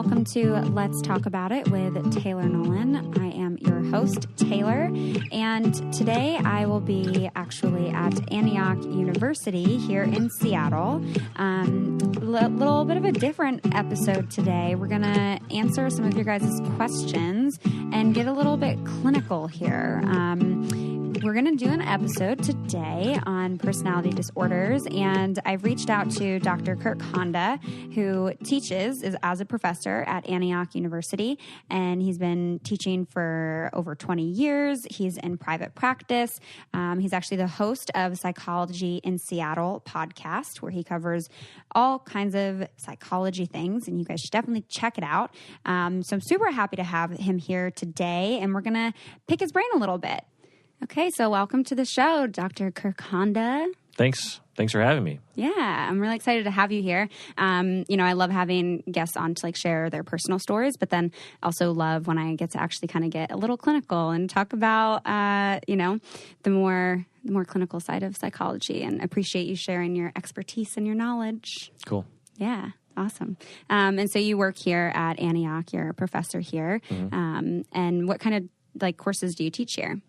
welcome to Let's Talk About It with Taylor Nolan. I am your host, Taylor, and today I will be actually at Antioch University here in Seattle. Little bit of a different episode today. We're going to answer some of your guys' questions and get a little bit clinical here. We're going to do an episode today on personality disorders, and I've reached out to Dr. Kirk Honda, who teaches as a professor at Antioch University, and he's been teaching for over 20 years. He's in private practice. He's actually the host of Psychology in Seattle podcast, where he covers all kinds of psychology things, and you guys should definitely check it out. So I'm super happy to have him here today, and we're going to pick his brain a little bit. Okay, so welcome to the show, Dr. Kirk Honda. Thanks for having me. Yeah, I'm really excited to have you here. I love having guests on to share their personal stories, but then also love when I get to actually kind of get a little clinical and talk about, the more clinical side of psychology, and appreciate you sharing your expertise and your knowledge. Cool. Yeah. Awesome. And so you work here at Antioch. You're a professor here. Mm-hmm. And what kind of courses do you teach here?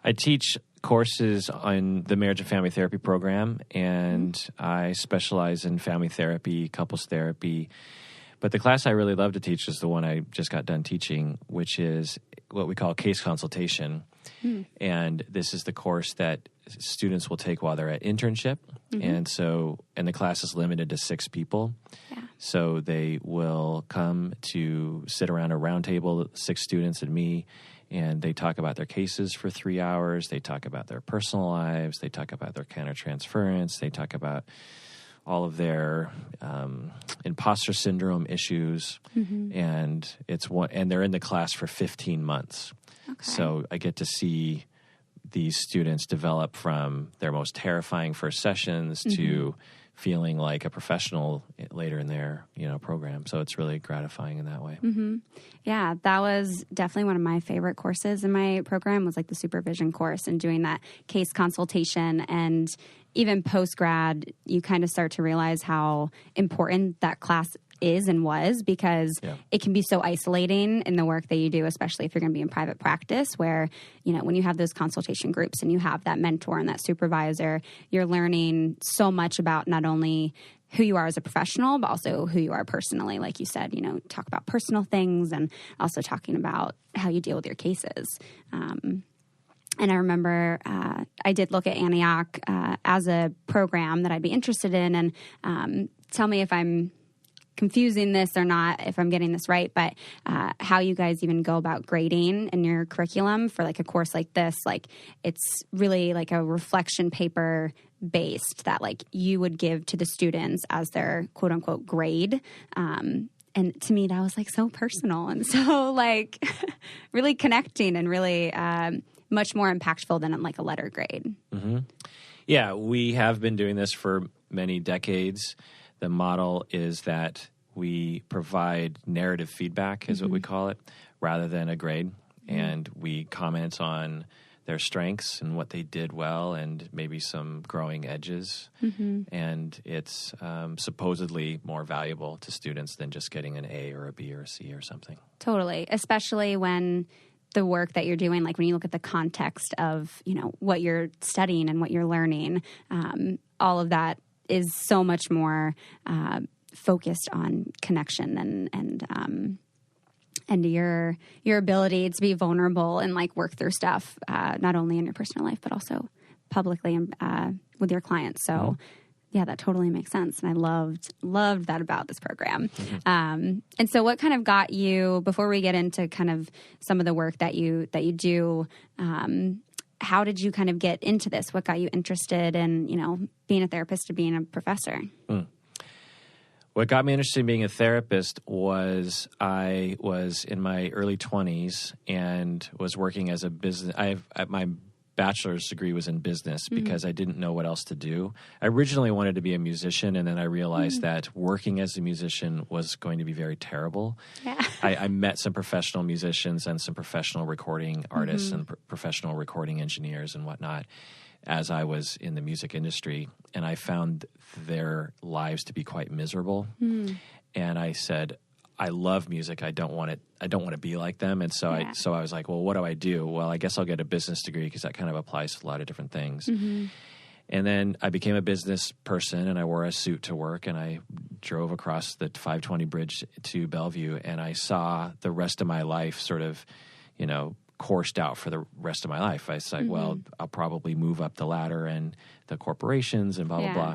I teach courses on the marriage and family therapy program, and I specialize in family therapy, couples therapy. But the class I really love to teach is the one I just got done teaching, which is what we call case consultation. And this is the course that students will take while they're at internship. Mm-hmm. And the class is limited to 6 people. Yeah. So they will come to sit around a round table, 6 students and me, and they talk about their cases for 3 hours. They talk about their personal lives. They talk about their countertransference. They talk about all of their imposter syndrome issues. Mm-hmm. And they're in the class for 15 months. Okay. So I get to see these students develop from their most terrifying first sessions to feeling like a professional later in their program. So it's really gratifying in that way. Mm-hmm. Yeah, that was definitely one of my favorite courses in my program, was the supervision course, and doing that case consultation. And even post-grad, you kind of start to realize how important that class is and was, because it can be so isolating in the work that you do, especially if you're going to be in private practice, where, when you have those consultation groups and you have that mentor and that supervisor, you're learning so much about not only who you are as a professional, but also who you are personally. Like you said, talk about personal things, and also talking about how you deal with your cases. And I remember I did look at Antioch as a program that I'd be interested in, and tell me if I'm confusing this or not, if I'm getting this right, but how you guys even go about grading in your curriculum for a course like this. It's really a reflection paper based that you would give to the students as their quote unquote grade. And to me, that was so personal and so really connecting and really much more impactful than a letter grade. Mm-hmm. Yeah, we have been doing this for many decades. The model is that we provide narrative feedback, is what we call it, rather than a grade. And we comment on their strengths and what they did well, and maybe some growing edges. And it's supposedly more valuable to students than just getting an A or a B or a C or something. Totally, especially when the work that you're doing, when you look at the context of, what you're studying and what you're learning, all of that is so much more focused on connection and your ability to be vulnerable and work through stuff, not only in your personal life but also publicly and with your clients. So yeah, that totally makes sense, and I loved that about this program. And so, what kind of got you, before we get into kind of some of the work that you do? How did you kind of get into this? What got you interested in, being a therapist to being a professor? What got me interested in being a therapist was I was in my early 20s and was working as a business. My bachelor's degree was in business because I didn't know what else to do. I originally wanted to be a musician, and then I realized that working as a musician was going to be very terrible. Yeah. I met some professional musicians and some professional recording artists and professional recording engineers and whatnot as I was in the music industry, and I found their lives to be quite miserable. And I said, I love music. I don't want to be like them. And so I was like, well, what do I do? Well, I guess I'll get a business degree because that kind of applies to a lot of different things. Mm-hmm. And then I became a business person, and I wore a suit to work, and I drove across the 520 bridge to Bellevue, and I saw the rest of my life sort of, coursed out for the rest of my life. I was like, well, I'll probably move up the ladder and the corporations and blah, blah, blah.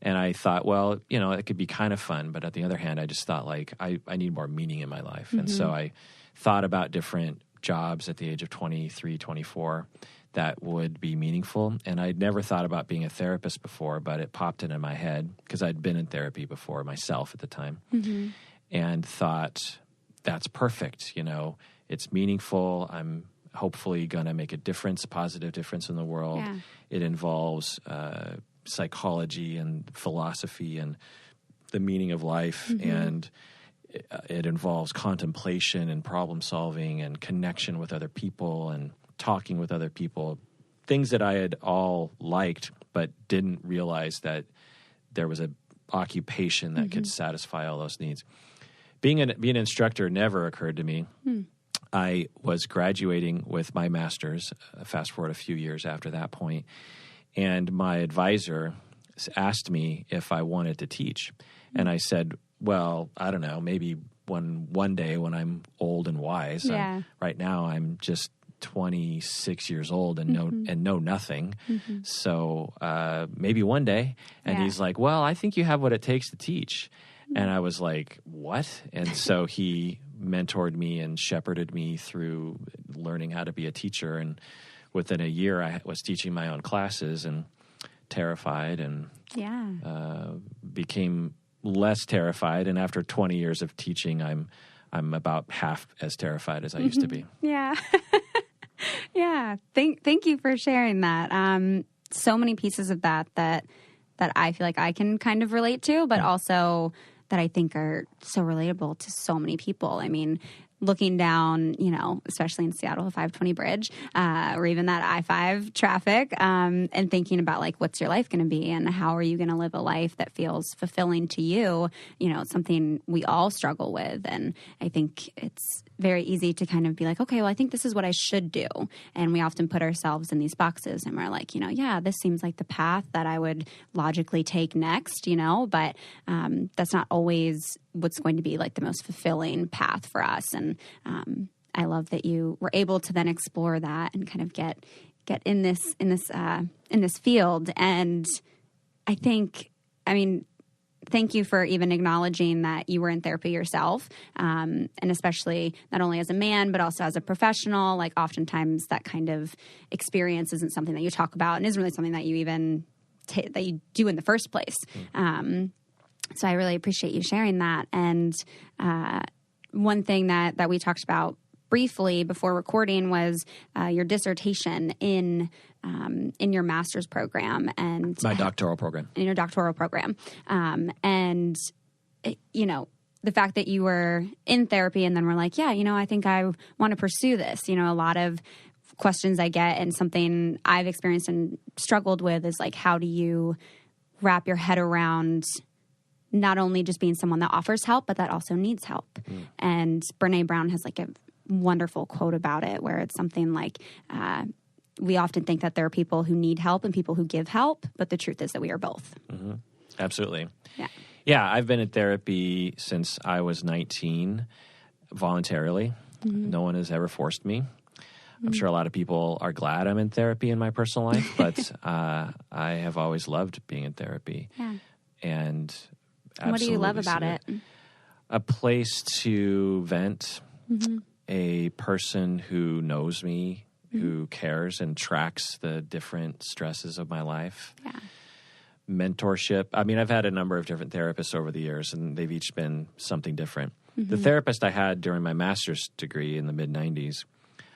And I thought, well, it could be kind of fun. But on the other hand, I just thought, like, I need more meaning in my life. And so I thought about different jobs at the age of 23, 24 that would be meaningful. And I'd never thought about being a therapist before, but it popped into my head because I'd been in therapy before myself at the time and thought, that's perfect. It's meaningful. I'm hopefully going to make a positive difference in the world. Yeah. It involves psychology and philosophy and the meaning of life, and it involves contemplation and problem solving and connection with other people and talking with other people, things that I had all liked but didn't realize that there was an occupation that could satisfy all those needs. Being an instructor never occurred to me. I was graduating with my master's, fast forward a few years after that point, and my advisor asked me if I wanted to teach. And I said, well, I don't know, maybe one day when I'm old and wise. Yeah. Right now I'm just 26 years old and know nothing. So maybe one day. And he's like, well, I think you have what it takes to teach. And I was like, what? And so he mentored me and shepherded me through learning how to be a teacher. And within a year, I was teaching my own classes and terrified and became less terrified. And after 20 years of teaching, I'm about half as terrified as I used to be. Yeah. Yeah. Thank you for sharing that. So many pieces of that I feel like I can kind of relate to, but also that I think are so relatable to so many people. I mean, looking down, especially in Seattle, the 520 bridge, or even that I-5 traffic, and thinking about like, what's your life going to be and how are you going to live a life that feels fulfilling to you? It's something we all struggle with. And I think it's very easy to kind of be like, okay, well, I think this is what I should do. And we often put ourselves in these boxes and we're like, this seems like the path that I would logically take next, but that's not always what's going to be like the most fulfilling path for us. And I love that you were able to then explore that and kind of get in this field. And I think, thank you for even acknowledging that you were in therapy yourself, and especially not only as a man, but also as a professional. Like oftentimes that kind of experience isn't something that you talk about and isn't really something that you even that you do in the first place. So I really appreciate you sharing that. And one thing that we talked about briefly before recording was your dissertation in your master's program and my doctoral program. In your doctoral program, and the fact that you were in therapy and then were like, I think I want to pursue this. A lot of questions I get and something I've experienced and struggled with is like, how do you wrap your head around not only just being someone that offers help, but that also needs help. And Brene Brown has like a wonderful quote about it where it's something like, we often think that there are people who need help and people who give help, but the truth is that we are both. Absolutely. Yeah. Yeah, I've been in therapy since I was 19 voluntarily. No one has ever forced me. I'm sure a lot of people are glad I'm in therapy in my personal life, but I have always loved being in therapy. Yeah. And what do you love about it? A place to vent, a person who knows me, who cares and tracks the different stresses of my life. Yeah. Mentorship. I've had a number of different therapists over the years, and they've each been something different. The therapist I had during my master's degree in the mid-90s,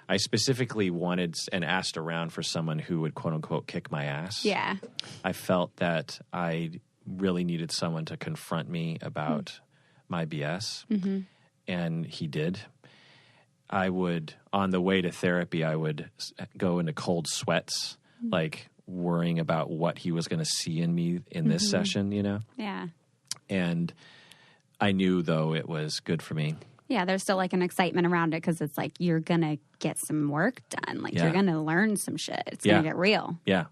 I specifically wanted and asked around for someone who would, quote unquote, kick my ass. Yeah. I felt that I really needed someone to confront me about my BS, and he did. I would, on the way to therapy, I would go into cold sweats, like worrying about what he was going to see in me in this session, Yeah. And I knew, though, it was good for me. Yeah, there's still like an excitement around it because it's like you're going to get some work done. Like you're going to learn some shit. It's going to get real. Yeah.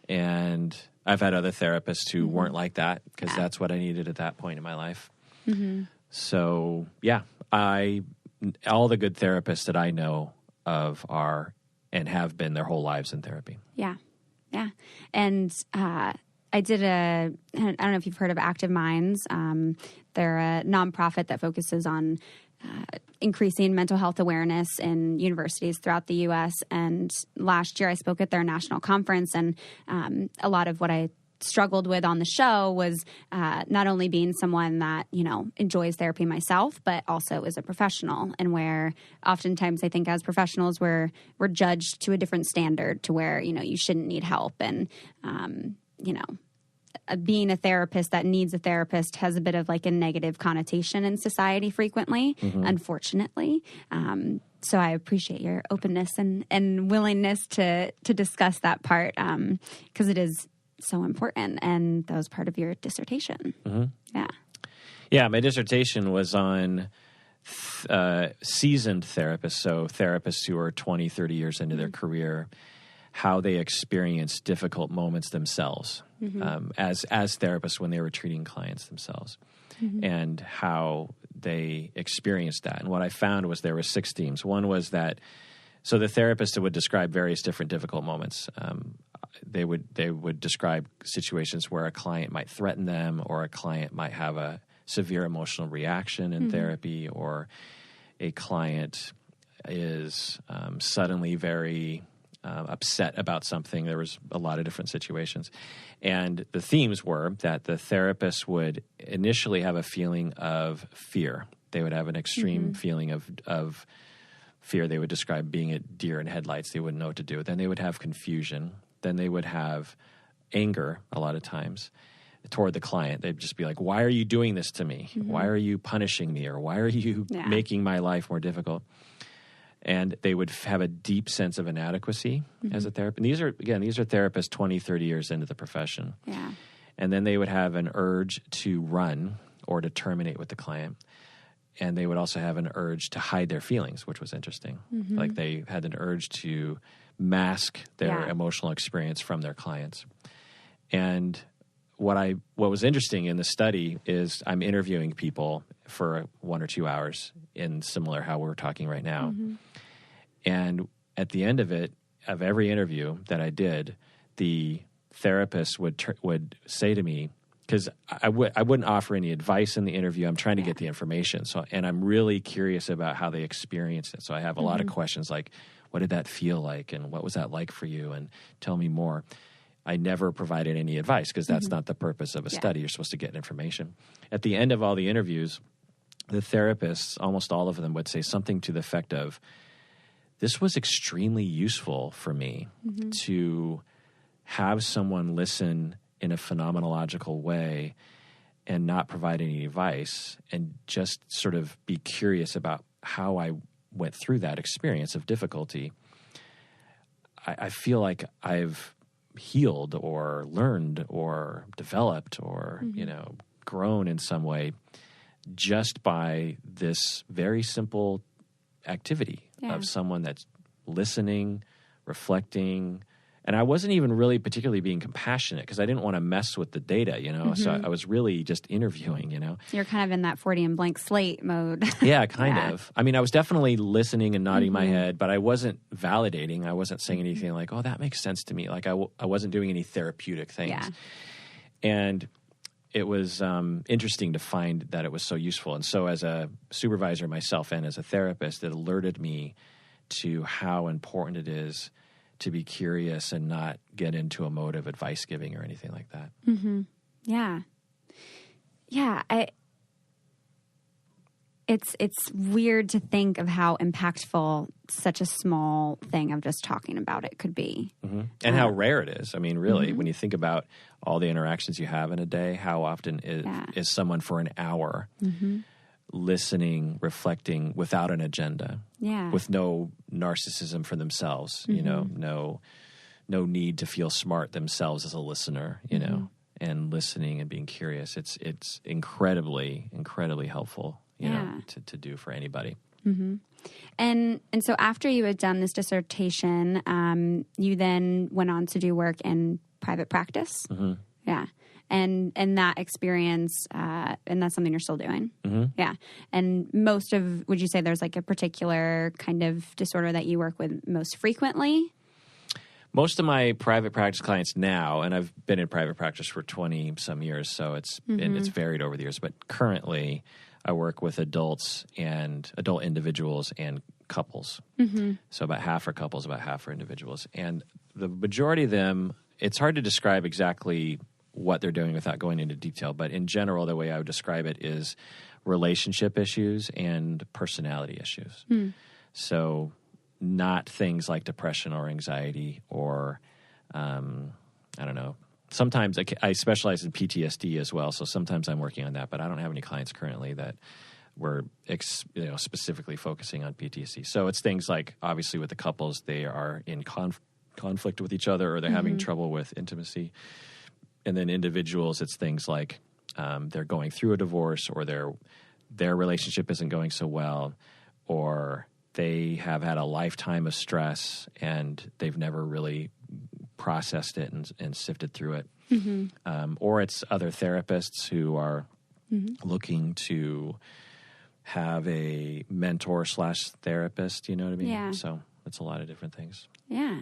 And I've had other therapists who weren't like that because that's what I needed at that point in my life. Mm-hmm. So, yeah, all the good therapists that I know of are and have been their whole lives in therapy. Yeah. Yeah. And I did I don't know if you've heard of Active Minds. They're a nonprofit that focuses on increasing mental health awareness in universities throughout the U.S. And last year I spoke at their national conference, and a lot of what I struggled with on the show was not only being someone that, enjoys therapy myself, but also is a professional, and where oftentimes I think as professionals we're judged to a different standard to where, you shouldn't need help. And, being a therapist that needs a therapist has a bit of like a negative connotation in society frequently, unfortunately. So I appreciate your openness and willingness to discuss that part because it is so important. And that was part of your dissertation. Mm-hmm. Yeah. Yeah, my dissertation was on seasoned therapists, so therapists who are 20, 30 years into their career, how they experience difficult moments themselves as therapists when they were treating clients themselves, and how they experienced that. And what I found was there were 6 themes. One was that, so the therapist would describe various different difficult moments. They would describe situations where a client might threaten them, or a client might have a severe emotional reaction in therapy, or a client is suddenly very upset about something. There was a lot of different situations. And the themes were that the therapist would initially have a feeling of fear. They would have an extreme feeling of fear. They would describe being a deer in headlights. They wouldn't know what to do. Then they would have confusion. Then they would have anger a lot of times toward the client. They'd just be like, why are you doing this to me? Why are you punishing me? Or why are you making my life more difficult? And they would have a deep sense of inadequacy as a therapist. And these are therapists 20, 30 years into the profession. Yeah. And then they would have an urge to run or to terminate with the client. And they would also have an urge to hide their feelings, which was interesting. Like they had an urge to mask their emotional experience from their clients. And what was interesting in the study is I'm interviewing people for 1 or 2 hours in similar how we're talking right now. And at the end of every interview that I did, the therapist would say to me, because I wouldn't offer any advice in the interview. I'm trying to get the information. And I'm really curious about how they experienced it. So I have a lot of questions like, what did that feel like? And what was that like for you? And tell me more. I never provided any advice because that's not the purpose of a study. You're supposed to get information. At the end of all the interviews, the therapists, almost all of them, would say something to the effect of, this was extremely useful for me to have someone listen in a phenomenological way and not provide any advice and just sort of be curious about how I went through that experience of difficulty. I feel like I've healed or learned or developed or, grown in some way just by this very simple activity of someone that's listening, reflecting. And I wasn't even really particularly being compassionate because I didn't want to mess with the data, So I was really just interviewing, So you're kind of in that Freudian blank slate mode. Yeah, kind of. I mean, I was definitely listening and nodding my head, but I wasn't validating. I wasn't saying anything like, oh, that makes sense to me. Like I wasn't doing any therapeutic things. Yeah. And it was interesting to find that it was so useful. And so as a supervisor myself and as a therapist, it alerted me to how important it is to be curious and not get into a mode of advice giving or anything like that. Yeah. Yeah. It's weird to think of how impactful such a small thing of just talking about it could be. And how rare it is. I mean, really, when you think about all the interactions you have in a day, how often is someone for an hour listening, reflecting without an agenda, with no narcissism for themselves, no need to feel smart themselves as a listener, and listening and being curious. It's incredibly, incredibly helpful, you know, to do for anybody. Mm-hmm. And so after you had done this dissertation, you then went on to do work in private practice. Mm-hmm. Yeah. And that experience, and that's something you're still doing. Mm-hmm. Yeah. And would you say there's like a particular kind of disorder that you work with most frequently? Most of my private practice clients now, and I've been in private practice for 20 some years, so it's varied over the years, but currently I work with adult individuals and couples. Mm-hmm. So about half are couples, about half are individuals. And the majority of them, it's hard to describe exactly what they're doing without going into detail, but in general, the way I would describe it is relationship issues and personality issues. Mm. So not things like depression or anxiety or, I don't know. Sometimes I specialize in PTSD as well, so sometimes I'm working on that, but I don't have any clients currently that were specifically focusing on PTSD. So it's things like, obviously with the couples, they are in conflict with each other or they're having trouble with intimacy. And then individuals, it's things like they're going through a divorce or their relationship isn't going so well, or they have had a lifetime of stress and they've never really processed it and sifted through it. Mm-hmm. Or it's other therapists who are looking to have a mentor / therapist, you know what I mean? Yeah. So it's a lot of different things. Yeah.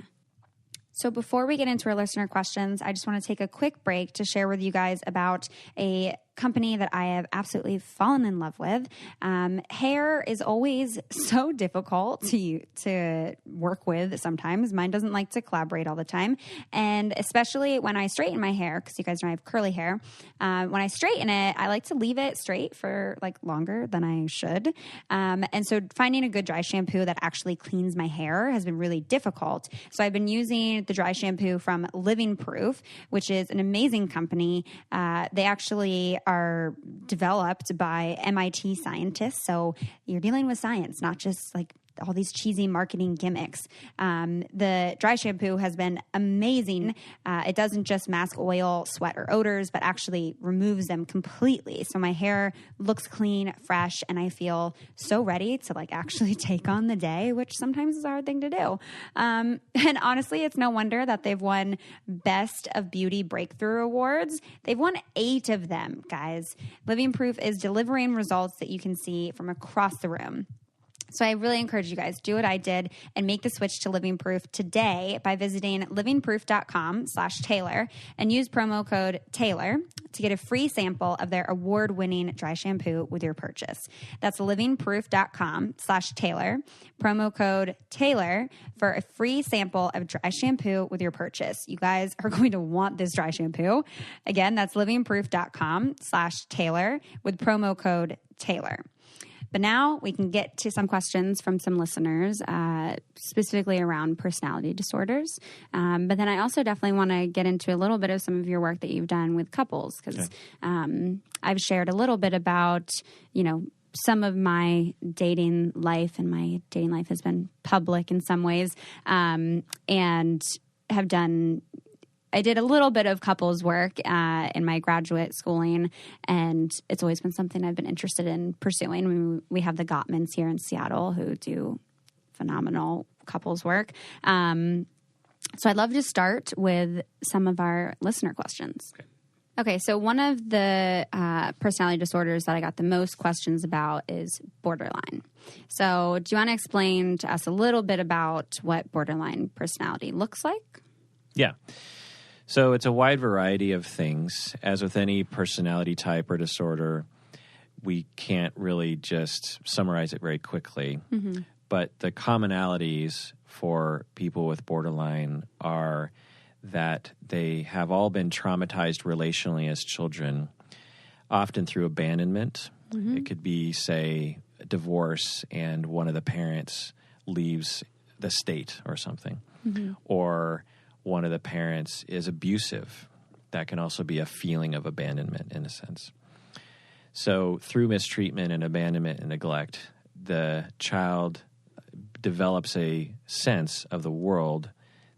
So before we get into our listener questions, I just want to take a quick break to share with you guys about a company that I have absolutely fallen in love with. Hair is always so difficult to work with sometimes. Mine doesn't like to collaborate all the time. And especially when I straighten my hair, because you guys know I have curly hair, when I straighten it, I like to leave it straight for like longer than I should. And so finding a good dry shampoo that actually cleans my hair has been really difficult. So I've been using the dry shampoo from Living Proof, which is an amazing company. They actually are developed by MIT scientists. So you're dealing with science, not just like all these cheesy marketing gimmicks. The dry shampoo has been amazing. It doesn't just mask oil, sweat, or odors, but actually removes them completely. So my hair looks clean, fresh, and I feel so ready to like actually take on the day, which sometimes is a hard thing to do. And honestly, it's no wonder that they've won Best of Beauty Breakthrough Awards. They've won 8 of them, guys. Living Proof is delivering results that you can see from across the room. So I really encourage you guys, do what I did and make the switch to Living Proof today by visiting livingproof.com/Taylor and use promo code Taylor to get a free sample of their award-winning dry shampoo with your purchase. That's livingproof.com/Taylor, promo code Taylor for a free sample of dry shampoo with your purchase. You guys are going to want this dry shampoo. Again, that's livingproof.com/Taylor with promo code Taylor. But now we can get to some questions from some listeners, specifically around personality disorders. But then I also definitely want to get into a little bit of some of your work that you've done with couples, because I've shared a little bit about, some of my dating life, and my dating life has been public in some ways, and have done... I did a little bit of couples work in my graduate schooling, and it's always been something I've been interested in pursuing. We have the Gottmans here in Seattle who do phenomenal couples work. So I'd love to start with some of our listener questions. Okay, so one of the personality disorders that I got the most questions about is borderline. So do you want to explain to us a little bit about what borderline personality looks like? Yeah. So it's a wide variety of things. As with any personality type or disorder, we can't really just summarize it very quickly. Mm-hmm. But the commonalities for people with borderline are that they have all been traumatized relationally as children, often through abandonment. Mm-hmm. It could be, say, a divorce and one of the parents leaves the state or something. Mm-hmm. Or one of the parents is abusive. That can also be a feeling of abandonment in a sense. So through mistreatment and abandonment and neglect, the child develops a sense of the world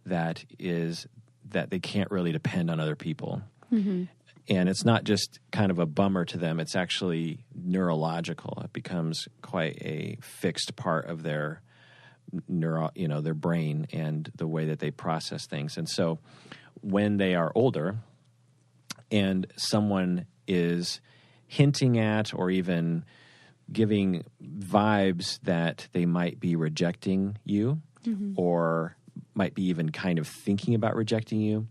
that they can't really depend on other people. Mm-hmm. And it's not just kind of a bummer to them. It's actually neurological. It becomes quite a fixed part of their their brain and the way that they process things. And so when they are older and someone is hinting at or even giving vibes that they might be rejecting you or might be even kind of thinking about rejecting you,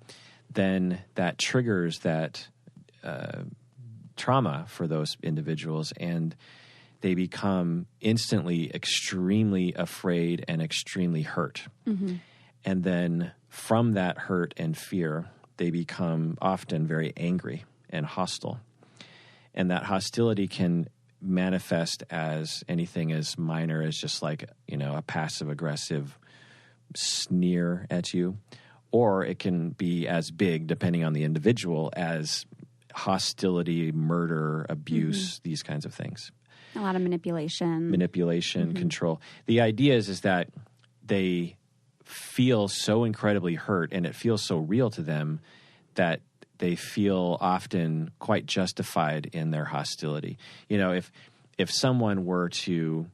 then that triggers that trauma for those individuals, and they become instantly extremely afraid and extremely hurt. And then from that hurt and fear, they become often very angry and hostile. And that hostility can manifest as anything as minor as just like, a passive-aggressive sneer at you, or it can be as big, depending on the individual, as hostility, murder, abuse, these kinds of things. A lot of manipulation, control. The idea is that they feel so incredibly hurt, and it feels so real to them that they feel often quite justified in their hostility. If someone were to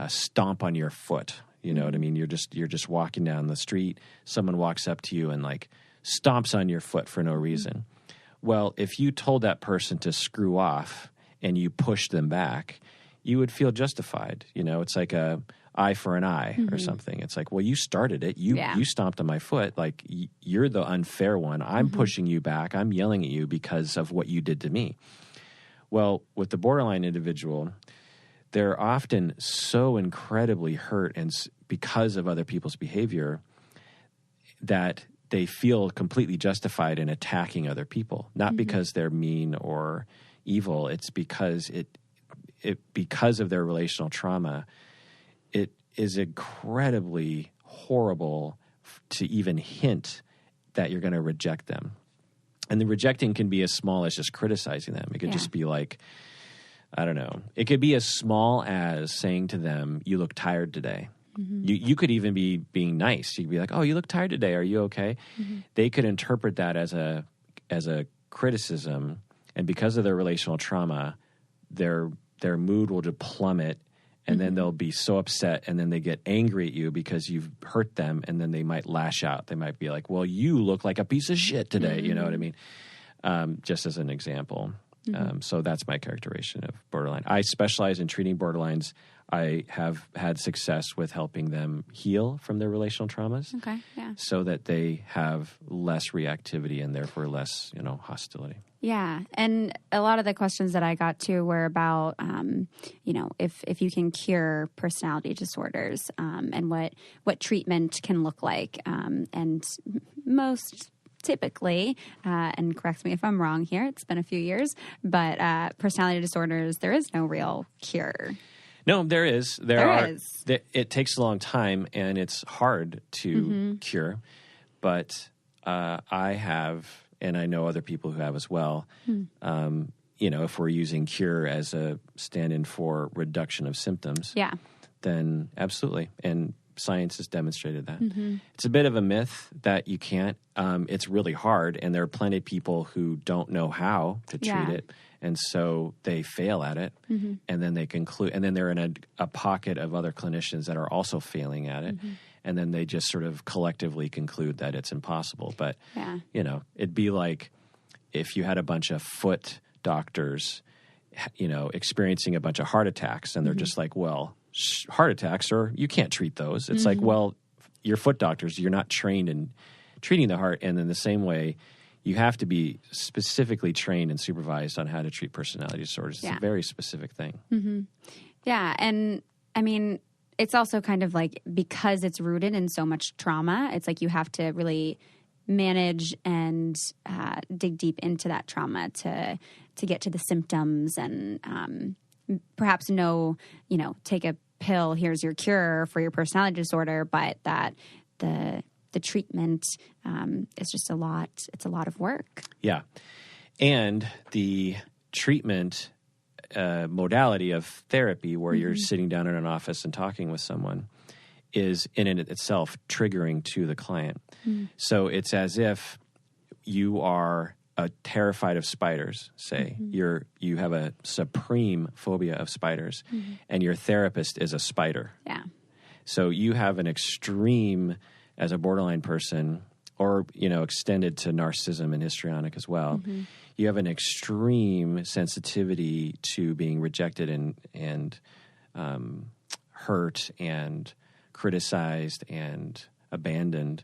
stomp on your foot, you know what I mean? You're just walking down the street. Someone walks up to you and like stomps on your foot for no reason. Well, if you told that person to screw off and you pushed them back, you would feel justified. It's like a eye for an eye or something. It's like, well, you started it. You stomped on my foot. Like, you're the unfair one. I'm pushing you back. I'm yelling at you because of what you did to me. Well, with the borderline individual, they're often so incredibly hurt and because of other people's behavior that they feel completely justified in attacking other people, not because they're mean or evil. It's because because of their relational trauma, it is incredibly horrible to even hint that you're going to reject them. And the rejecting can be as small as just criticizing them. It could just be like, I don't know. It could be as small as saying to them, "You look tired today." You could even be being nice. You could be like, "Oh, you look tired today. Are you okay?" They could interpret that as a criticism, and because of their relational trauma, their mood will just plummet, and then they'll be so upset, and then they get angry at you because you've hurt them, and then they might lash out. They might be like, "Well, you look like a piece of shit today." You know what I mean? Just as an example. So that's my characterization of borderline. I specialize in treating borderlines. I have had success with helping them heal from their relational traumas. Okay, yeah. So that they have less reactivity and therefore less, hostility. Yeah, and a lot of the questions that I got to were about, if you can cure personality disorders and what treatment can look like. And most typically, and correct me if I'm wrong here, it's been a few years, but personality disorders, there is no real cure. No, there is. There is. It takes a long time, and it's hard to cure. But I have, and I know other people who have as well, if we're using cure as a stand-in for reduction of symptoms, then absolutely. And science has demonstrated that. It's a bit of a myth that you can't. It's really hard, and there are plenty of people who don't know how to treat it, and so they fail at it, and then they conclude, and then they're in a pocket of other clinicians that are also failing at it, and then they just sort of collectively conclude that it's impossible. But, it'd be like if you had a bunch of foot doctors, experiencing a bunch of heart attacks, and they're just like, well, heart attacks, or you can't treat those. It's like, well, you're foot doctors. You're not trained in treating the heart. And in the same way, you have to be specifically trained and supervised on how to treat personality disorders. It's a very specific thing. Yeah. And I mean, it's also kind of like, because it's rooted in so much trauma, it's like you have to really manage and dig deep into that trauma to get to the symptoms and perhaps take a pill, here's your cure for your personality disorder, but that the treatment is just it's a lot of work. Yeah. And the treatment modality of therapy where you're sitting down in an office and talking with someone is in and itself triggering to the client. So it's as if you are terrified of spiders, say. You have a supreme phobia of spiders, and your therapist is a spider. Yeah. So you have an extreme, as a borderline person, or, extended to narcissism and histrionic as well, you have an extreme sensitivity to being rejected and hurt and criticized and abandoned.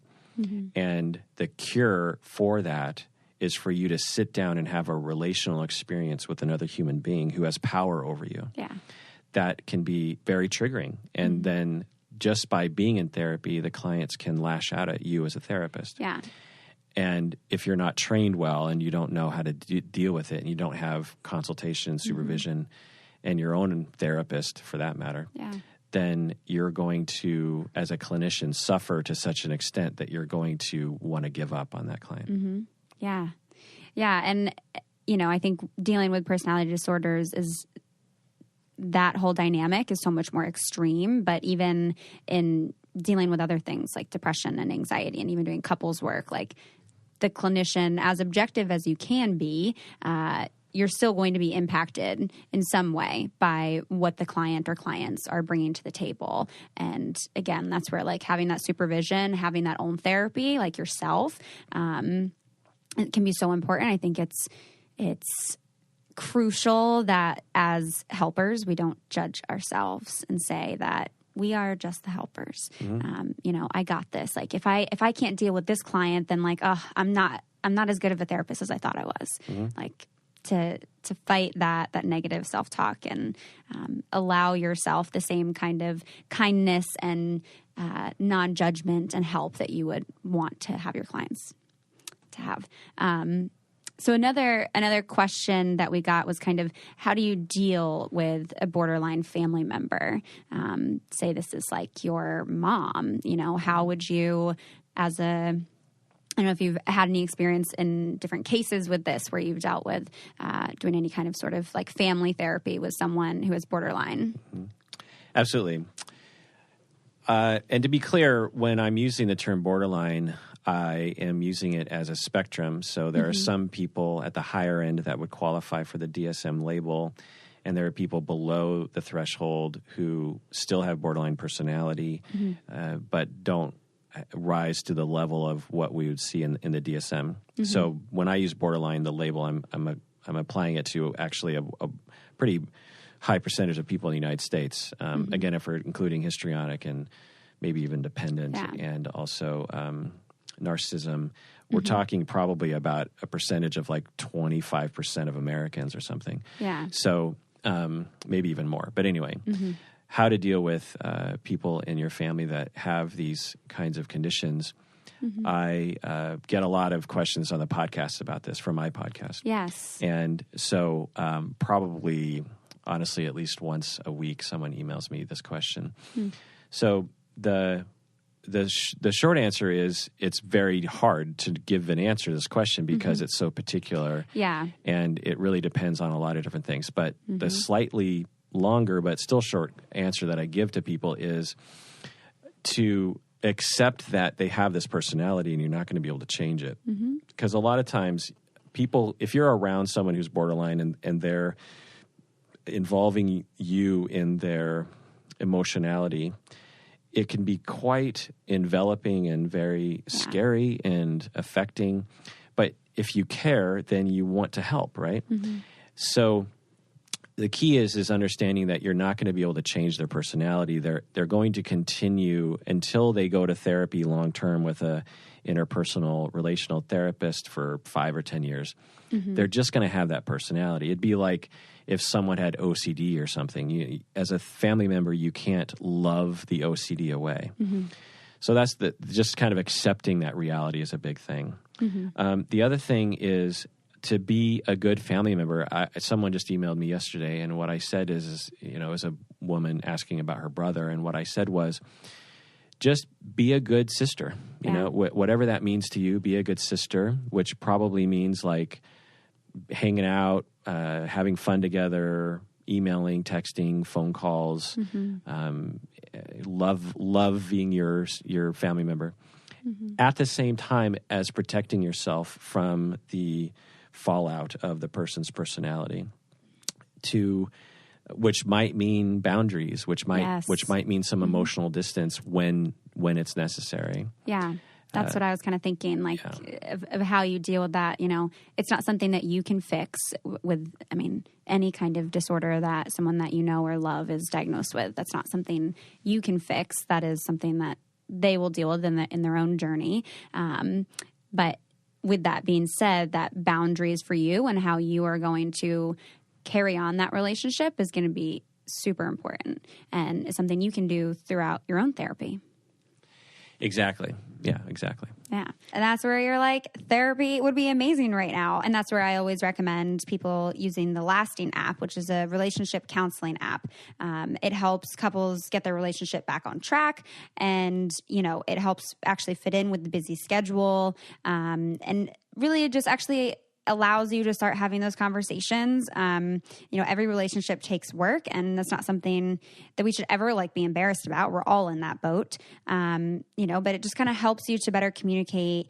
And the cure for that is for you to sit down and have a relational experience with another human being who has power over you. Yeah. That can be very triggering. And then just by being in therapy, the clients can lash out at you as a therapist. Yeah. And if you're not trained well and you don't know how to deal with it, and you don't have consultation, supervision, and your own therapist for that matter, then you're going to, as a clinician, suffer to such an extent that you're going to want to give up on that client. Yeah. Yeah. And, I think dealing with personality disorders is that whole dynamic is so much more extreme, but even in dealing with other things like depression and anxiety and even doing couples work, like the clinician, as objective as you can be, you're still going to be impacted in some way by what the client or clients are bringing to the table. And again, that's where like having that supervision, having that own therapy, like yourself, it can be so important. I think it's crucial that as helpers, we don't judge ourselves and say that we are just the helpers. I got this. Like if I can't deal with this client, then like, I'm not as good of a therapist as I thought I was. Like to fight that negative self-talk and allow yourself the same kind of kindness and non-judgment and help that you would want to have your clients to have. So another question that we got was kind of, how do you deal with a borderline family member? Say this is like your mom, how would you, I don't know if you've had any experience in different cases with this where you've dealt with doing any kind of sort of like family therapy with someone who is borderline. Absolutely. And to be clear, when I'm using the term borderline, I am using it as a spectrum. So there are some people at the higher end that would qualify for the DSM label, and there are people below the threshold who still have borderline personality, but don't rise to the level of what we would see in the DSM. So when I use borderline, the label, I'm applying it to actually a pretty high percentage of people in the United States. Again, if we're including histrionic and maybe even dependent and also narcissism, we're talking probably about a percentage of like 25% of Americans or something. Yeah. So maybe even more. But anyway, how to deal with people in your family that have these kinds of conditions. I get a lot of questions on the podcast about this from my podcast. Yes. And so probably, honestly, at least once a week, someone emails me this question. So the short answer is it's very hard to give an answer to this question because it's so particular. Yeah. And it really depends on a lot of different things. But the slightly longer but still short answer that I give to people is to accept that they have this personality and you're not going to be able to change it. Because a lot of times people, if you're around someone who's borderline and they're involving you in their emotionality, it can be quite enveloping and very scary and affecting. But if you care, then you want to help, right? So the key is understanding that you're not going to be able to change their personality. They're going to continue until they go to therapy long term with a interpersonal relational therapist for 5 or 10 years. They're just going to have that personality. It'd be like if someone had OCD or something. As a family member, you can't love the OCD away. So that's just kind of accepting that reality is a big thing. The other thing is to be a good family member. Someone just emailed me yesterday, and what I said is as a woman asking about her brother, and what I said was, just be a good sister. Whatever that means to you, be a good sister, which probably means like hanging out, having fun together, emailing, texting, phone calls, loving your family member. At the same time as protecting yourself from the fallout of the person's personality, which might mean boundaries, which might mean some emotional distance when it's necessary. Yeah. That's what I was kind of thinking, of how you deal with that. It's not something that you can fix with, any kind of disorder that someone that you know or love is diagnosed with. That's not something you can fix. That is something that they will deal with in their own journey. But with that being said, that boundaries for you and how you are going to carry on that relationship is going to be super important, and it's something you can do throughout your own therapy. Exactly. Yeah, exactly. Yeah. And that's where you're like, therapy would be amazing right now. And that's where I always recommend people using the Lasting app, which is a relationship counseling app. It helps couples get their relationship back on track. And, it helps actually fit in with the busy schedule. And really it just actually allows you to start having those conversations. Every relationship takes work, and that's not something that we should ever be embarrassed about. We're all in that boat. But it just kind of helps you to better communicate,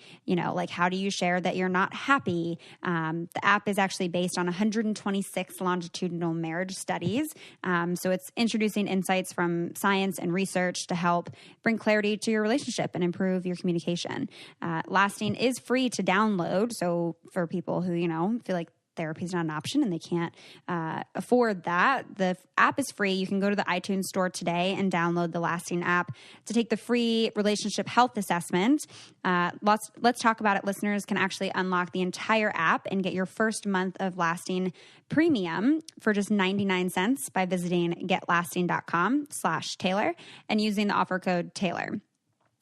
how do you share that you're not happy? The app is actually based on 126 longitudinal marriage studies. So it's introducing insights from science and research to help bring clarity to your relationship and improve your communication. Lasting is free to download. So for people who, feel like therapy is not an option and they can't afford that, the app is free. You can go to the iTunes store today and download the Lasting app to take the free relationship health assessment. Let's Talk About It listeners can actually unlock the entire app and get your first month of Lasting premium for just 99 cents by visiting getlasting.com/Taylor and using the offer code Taylor.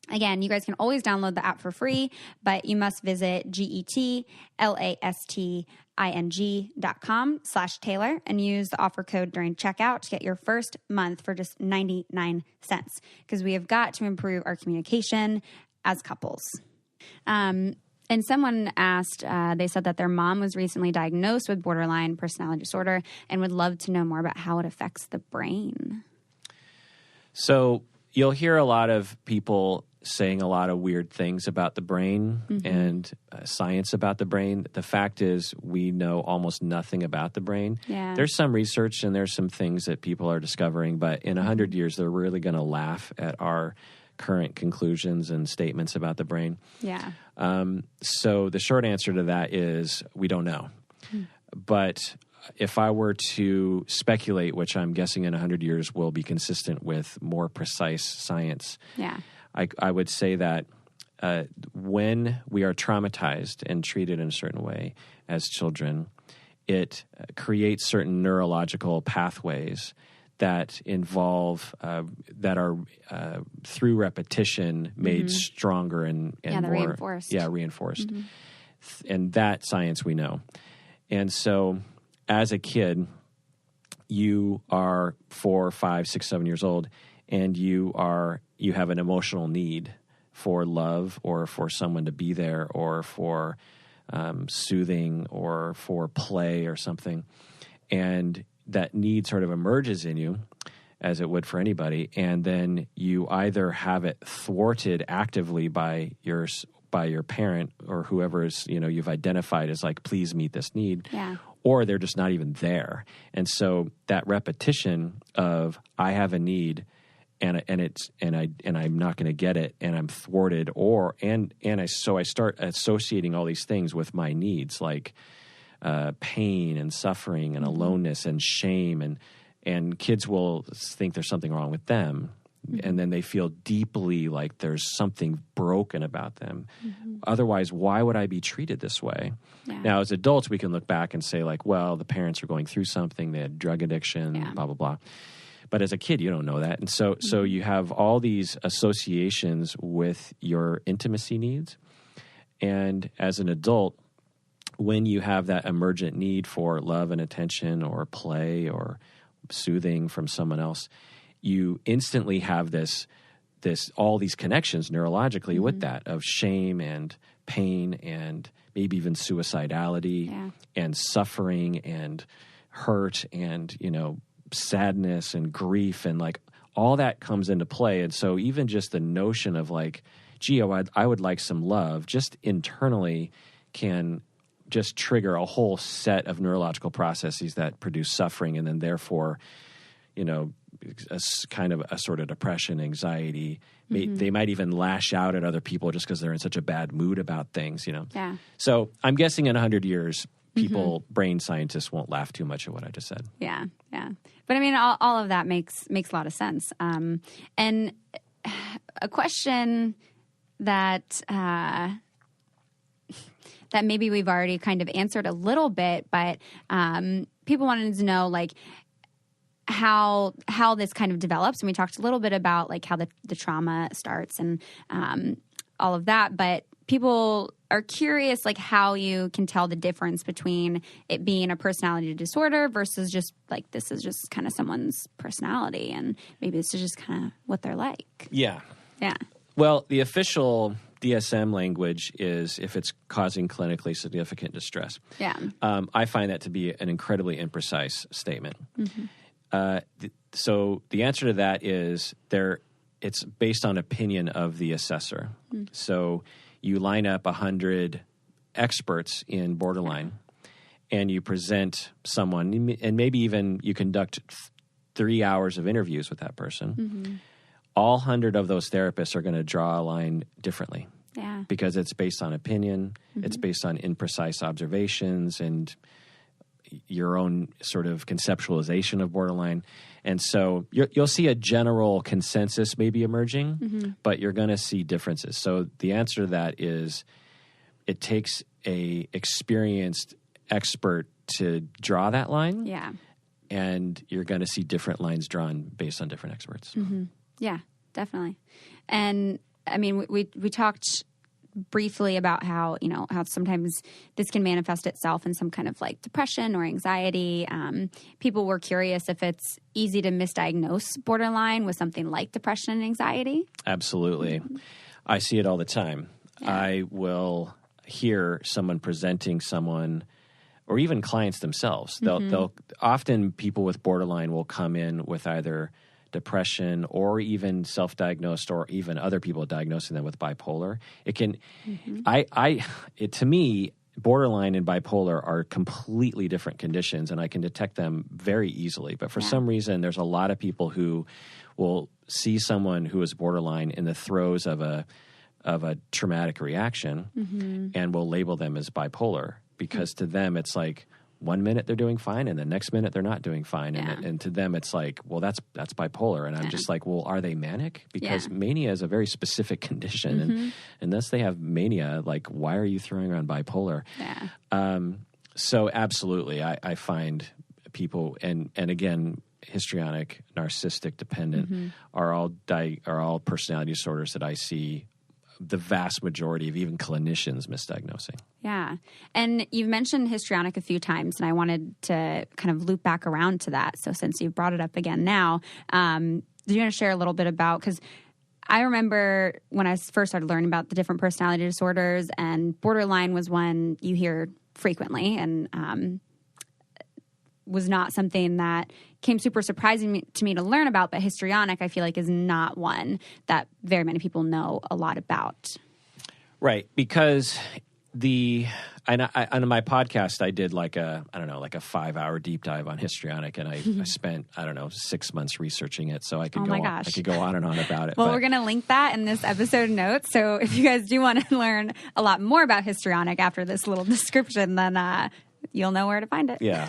Again, you guys can always download the app for free, but you must visit getlasting.com/Taylor and use the offer code during checkout to get your first month for just 99 cents, because we have got to improve our communication as couples. And someone asked, they said that their mom was recently diagnosed with borderline personality disorder and would love to know more about how it affects the brain. So you'll hear a lot of people saying a lot of weird things about the brain and science about the brain. The fact is we know almost nothing about the brain. Yeah. There's some research and there's some things that people are discovering, but in 100 years, they're really going to laugh at our current conclusions and statements about the brain. Yeah. So the short answer to that is we don't know. But if I were to speculate, which I'm guessing in 100 years will be consistent with more precise science, I would say that when we are traumatized and treated in a certain way as children, it creates certain neurological pathways that involve, that are through repetition made stronger and more reinforced. Yeah, reinforced. And that science we know. And so as a kid, you are 4, 5, 6, 7 years old, and you have an emotional need for love or for someone to be there or for soothing or for play or something. And that need sort of emerges in you, as it would for anybody, and then you either have it thwarted actively by your parent or whoever is, you've identified as like, please meet this need, or they're just not even there. And so that repetition of I have a need and I'm not going to get it, and I'm thwarted, so I start associating all these things with my needs, like pain and suffering and aloneness and shame, and kids will think there's something wrong with them, and then they feel deeply like there's something broken about them. Otherwise, why would I be treated this way? Now, as adults, we can look back and say like, well, the parents are going through something, they had drug addiction, blah, blah, blah. But as a kid, you don't know that. And so you have all these associations with your intimacy needs. And as an adult, when you have that emergent need for love and attention or play or soothing from someone else, you instantly have all these connections neurologically with that, of shame and pain and maybe even suicidality and suffering and hurt and, sadness and grief, and like all that comes into play. And so even just the notion of like, gee, I would like some love, just internally can just trigger a whole set of neurological processes that produce suffering, and then therefore, a kind of a sort of depression, anxiety. They might even lash out at other people just because they're in such a bad mood about things, Yeah. So I'm guessing in 100 years, people, brain scientists won't laugh too much at what I just said. Yeah, yeah. But I mean, all of that makes a lot of sense. And a question that that maybe we've already kind of answered a little bit, but people wanted to know, like, how this kind of develops. And we talked a little bit about, like, how the trauma starts and all of that. But people are curious, like, how you can tell the difference between it being a personality disorder versus just, like, this is just kind of someone's personality, and maybe this is just kind of what they're like. Yeah. Yeah. Well, the official DSM language is if it's causing clinically significant distress. Yeah. I find that to be an incredibly imprecise statement. So the answer to that is it's based on opinion of the assessor. So you line up 100 experts in borderline, and you present someone, and maybe even you conduct 3 hours of interviews with that person. All 100 of those therapists are going to draw a line differently. Yeah. Because it's based on opinion, it's based on imprecise observations and your own sort of conceptualization of borderline. And so you'll see a general consensus maybe emerging, but you're going to see differences. So the answer to that is it takes a experienced expert to draw that line. Yeah. And you're going to see different lines drawn based on different experts. Yeah, definitely. And I mean, we talked briefly about how sometimes this can manifest itself in some kind of, like, depression or anxiety. People were curious if it's easy to misdiagnose borderline with something like depression and anxiety. Absolutely. I see it all the time. Yeah. I will hear someone presenting someone, or even clients themselves. They'll often, people with borderline will come in with either depression or even self-diagnosed, or even other people diagnosing them with bipolar. It can, to me, borderline and bipolar are completely different conditions, and I can detect them very easily. But for some reason, there's a lot of people who will see someone who is borderline in the throes of a traumatic reaction and will label them as bipolar, because to them it's like, 1 minute they're doing fine, and the next minute they're not doing fine. And to them it's like, well, that's bipolar. And I'm just like, well, are they manic? Because mania is a very specific condition. And unless they have mania, like, why are you throwing around bipolar? Yeah. So absolutely, I find people, and again, histrionic, narcissistic, dependent are all personality disorders that I see the vast majority of even clinicians misdiagnosing. Yeah. And you've mentioned histrionic a few times, and I wanted to kind of loop back around to that. So since you've brought it up again now, do you want to share a little bit about, because I remember when I first started learning about the different personality disorders, and borderline was one you hear frequently, and was not something that came super surprising to me to learn about, but histrionic, I feel like, is not one that very many people know a lot about. Right, because on my podcast, I did like a 5-hour deep dive on histrionic, and I spent 6 months researching it, so I could I could go on and on about it. Well, we're going to link that in this episode notes, so if you guys do want to learn a lot more about histrionic after this little description, then you'll know where to find it. Yeah.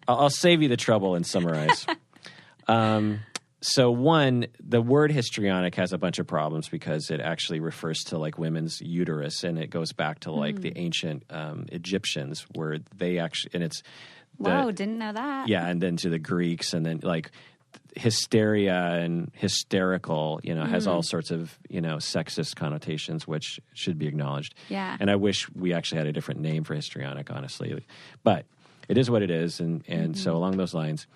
I'll save you the trouble and summarize. So one, the word histrionic has a bunch of problems because it actually refers to, like, women's uterus, and it goes back to, like, the ancient Egyptians, where they actually, and it's whoa, didn't know that. Yeah, and then to the Greeks, and then, like, hysteria and hysterical, has all sorts of, sexist connotations, which should be acknowledged. Yeah. And I wish we actually had a different name for histrionic, honestly, but it is what it is, and so along those lines,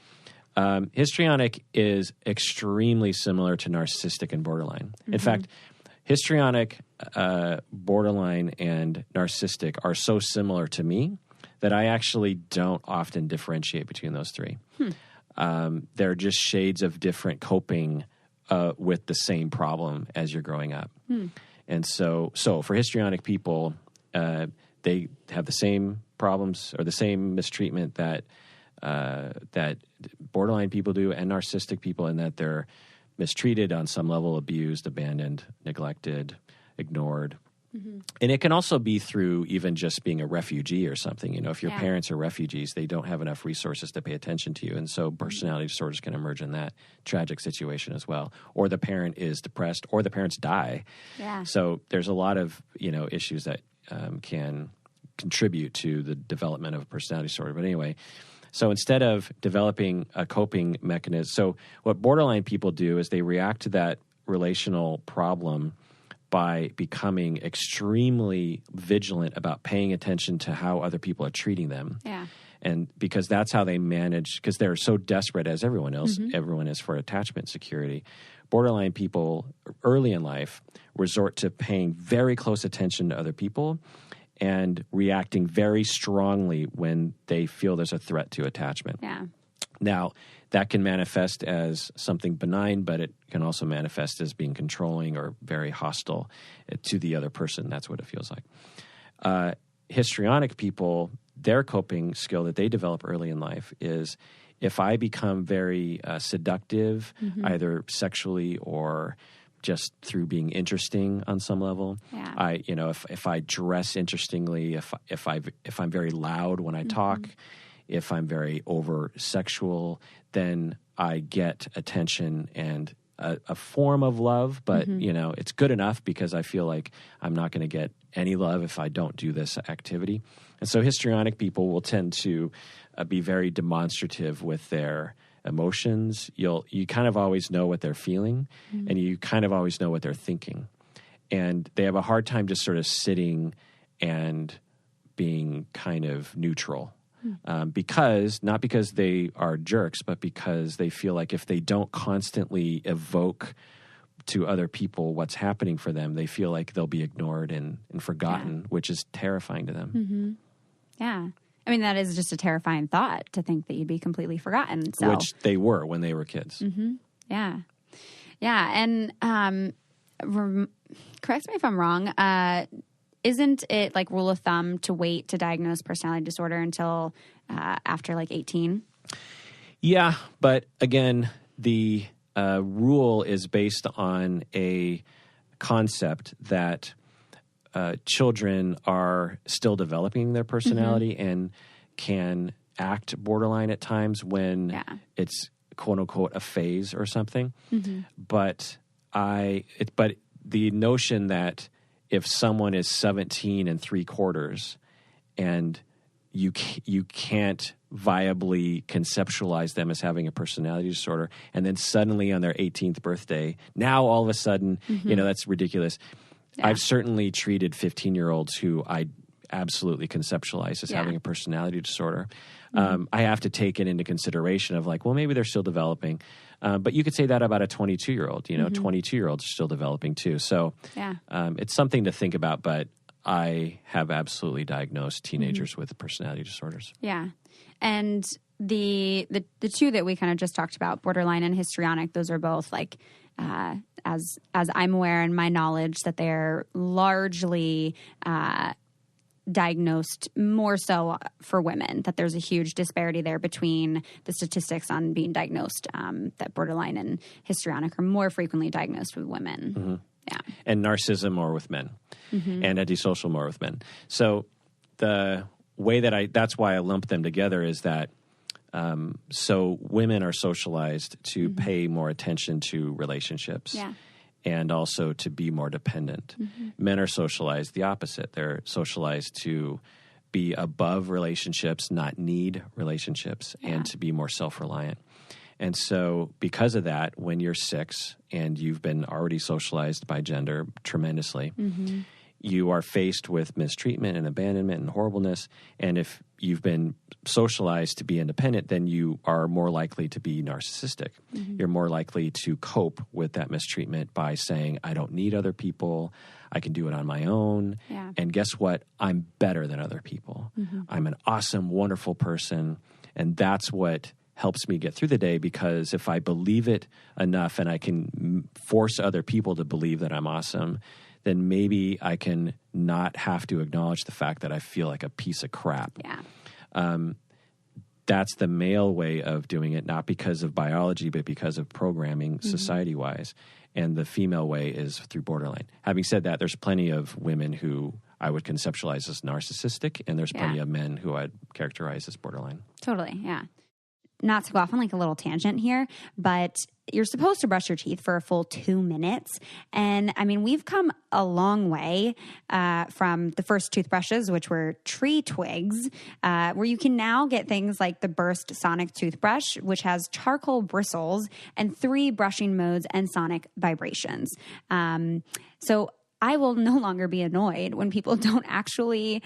histrionic is extremely similar to narcissistic and borderline. In fact, histrionic, borderline, and narcissistic are so similar to me that I actually don't often differentiate between those three. They're just shades of different coping with the same problem as you're growing up. And so for histrionic people, they have the same problems or the same mistreatment that borderline people do and narcissistic people, in that they're mistreated on some level, abused, abandoned, neglected, ignored. Mm-hmm. And it can also be through even just being a refugee or something. If your parents are refugees, they don't have enough resources to pay attention to you. And so personality disorders can emerge in that tragic situation as well. Or the parent is depressed, or the parents die. Yeah. So there's a lot of, issues that can contribute to the development of a personality disorder. But anyway, so instead of developing a coping mechanism, so what borderline people do is they react to that relational problem by becoming extremely vigilant about paying attention to how other people are treating them. Yeah. And because that's how they manage, because they're so desperate, as everyone else, everyone is, for attachment security. Borderline people early in life resort to paying very close attention to other people and reacting very strongly when they feel there's a threat to attachment. Yeah. Now, that can manifest as something benign, but it can also manifest as being controlling or very hostile to the other person. That's what it feels like. Histrionic people, their coping skill that they develop early in life is, if I become very seductive, either sexually or just through being interesting on some level, if I dress interestingly, if I'm very loud when I talk, if I'm very over sexual, then I get attention and a form of love, but it's good enough because I feel like I'm not going to get any love if I don't do this activity. And so histrionic people will tend to be very demonstrative with their emotions. You kind of always know what they're feeling, and you kind of always know what they're thinking. And they have a hard time just sort of sitting and being kind of neutral. Not because they are jerks, but because they feel like if they don't constantly evoke to other people what's happening for them, they feel like they'll be ignored and forgotten, which is terrifying to them. Mm-hmm. Yeah. I mean, that is just a terrifying thought, to think that you'd be completely forgotten. So. Which they were when they were kids. Mm-hmm. Yeah. Yeah. And correct me if I'm wrong, isn't it like rule of thumb to wait to diagnose personality disorder until after like 18? Yeah, but again, the rule is based on a concept that children are still developing their personality and can act borderline at times when it's quote unquote a phase or something. But the notion that if someone is 17 3/4 and you can't viably conceptualize them as having a personality disorder, and then suddenly on their 18th birthday, now all of a sudden, that's ridiculous. Yeah. I've certainly treated 15-year-olds who I absolutely conceptualize as having a personality disorder. I have to take it into consideration of like, well, maybe they're still developing. But you could say that about a 22-year-old. 22-year-olds are still developing too. So it's something to think about, but I have absolutely diagnosed teenagers with personality disorders. Yeah. And the two that we kind of just talked about, borderline and histrionic, those are both like, as I'm aware in my knowledge, that they're largely diagnosed more so for women, that there's a huge disparity there between the statistics on being diagnosed, that borderline and histrionic are more frequently diagnosed with women. Yeah. And narcissism more with men, and antisocial more with men. So the way that's why I lump them together is that so women are socialized to pay more attention to relationships. Yeah. And also to be more dependent. Men are socialized the opposite. They're socialized to be above relationships, not need relationships, and to be more self-reliant. And so because of that, when you're 6 and you've been already socialized by gender tremendously, you are faced with mistreatment and abandonment and horribleness. And if you've been socialized to be independent, then you are more likely to be narcissistic. You're more likely to cope with that mistreatment by saying, I don't need other people. I can do it on my own. Yeah. And guess what? I'm better than other people. I'm an awesome, wonderful person. And that's what helps me get through the day, because if I believe it enough and I can force other people to believe that I'm awesome, then maybe I can not have to acknowledge the fact that I feel like a piece of crap. Yeah. That's the male way of doing it, not because of biology, but because of programming society-wise. And the female way is through borderline. Having said that, there's plenty of women who I would conceptualize as narcissistic, and there's plenty of men who I'd characterize as borderline. Totally, yeah. Not to go off on like a little tangent here, but you're supposed to brush your teeth for a full 2 minutes. And I mean, we've come a long way from the first toothbrushes, which were tree twigs, where you can now get things like the Burst Sonic toothbrush, which has charcoal bristles and 3 brushing modes and sonic vibrations. So I will no longer be annoyed when people don't actually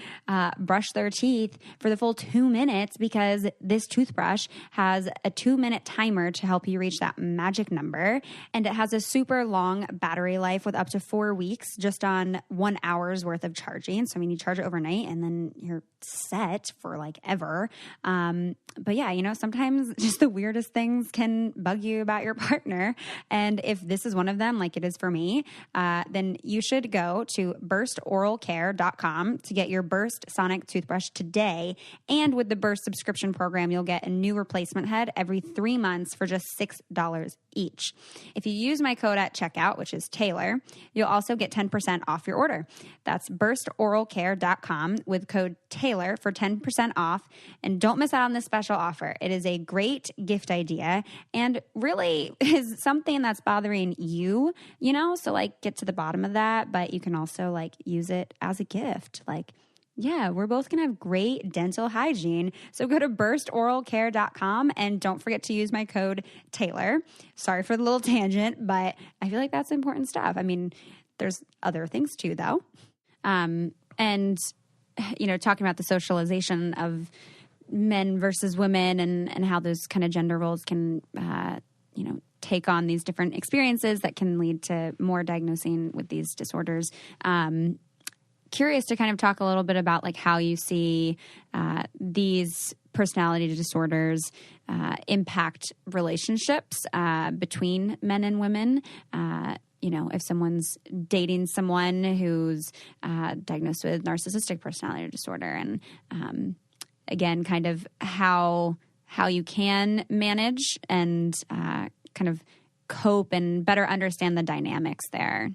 brush their teeth for the full 2 minutes, because this toothbrush has a 2-minute timer to help you reach that magic number. And it has a super long battery life with up to 4 weeks just on 1 hour's worth of charging. So, I mean, you charge it overnight and then you're set for like ever. But yeah, you know, sometimes just the weirdest things can bug you about your partner. And if this is one of them, like it is for me, then you should go to burstoralcare.com to get your Burst Sonic toothbrush today. And with the Burst subscription program, you'll get a new replacement head every 3 months for just $6 each. If you use my code at checkout, which is Taylor, you'll also get 10% off your order. That's burstoralcare.com with code Taylor for 10% off. And don't miss out on this special offer. It is a great gift idea and really is something that's bothering you, you know? So like get to the bottom of that, but you can also like use it as a gift. Like, yeah, we're both going to have great dental hygiene. So go to burstoralcare.com and don't forget to use my code Taylor. Sorry for the little tangent, but I feel like that's important stuff. I mean, there's other things too, though. And, you know, talking about the socialization of men versus women and how those kind of gender roles can, you know, take on these different experiences that can lead to more diagnosing with these disorders. Curious to kind of talk a little bit about like how you see these personality disorders impact relationships between men and women. You know, if someone's dating someone who's diagnosed with narcissistic personality disorder, and again, kind of how you can manage and kind of cope and better understand the dynamics there.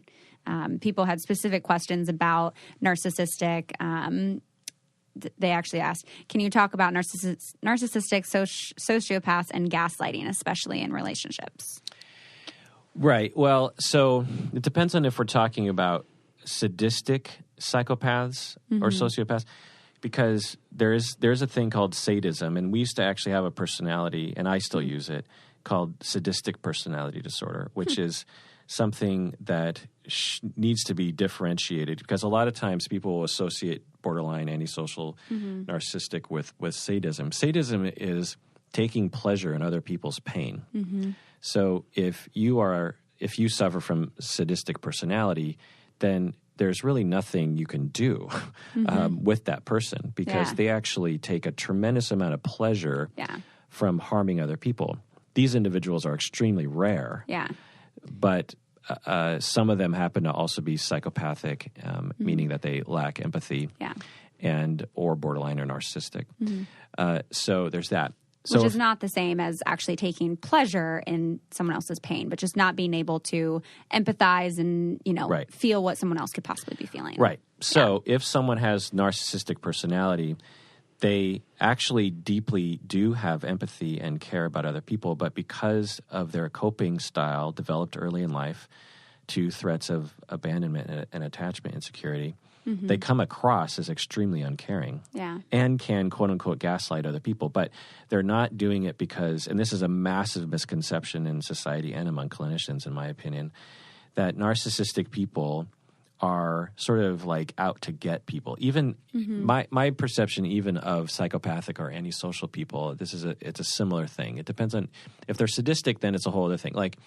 People had specific questions about narcissistic. They actually asked, can you talk about narcissistic, sociopaths, and gaslighting, especially in relationships? Right. Well, so it depends on if we're talking about sadistic psychopaths or sociopaths, because there's a thing called sadism, and we used to actually have a personality, and I still use it, called sadistic personality disorder, which is something that needs to be differentiated, because a lot of times people will associate borderline, antisocial, narcissistic with sadism. Sadism is taking pleasure in other people's pain. So if you suffer from sadistic personality, then there's really nothing you can do with that person, because they actually take a tremendous amount of pleasure from harming other people. These individuals are extremely rare, but some of them happen to also be psychopathic, meaning that they lack empathy, and or borderline or narcissistic. So there's that. Which is not the same as actually taking pleasure in someone else's pain, but just not being able to empathize and, you know, feel what someone else could possibly be feeling. Right. So if someone has narcissistic personality, they actually deeply do have empathy and care about other people, but because of their coping style developed early in life to threats of abandonment and attachment insecurity, they come across as extremely uncaring and can, quote unquote, gaslight other people. But they're not doing it because, and this is a massive misconception in society and among clinicians, in my opinion, that narcissistic people are sort of like out to get people. Even my perception even of psychopathic or antisocial people, it's a similar thing. It depends on, if they're sadistic, then it's a whole other thing. Like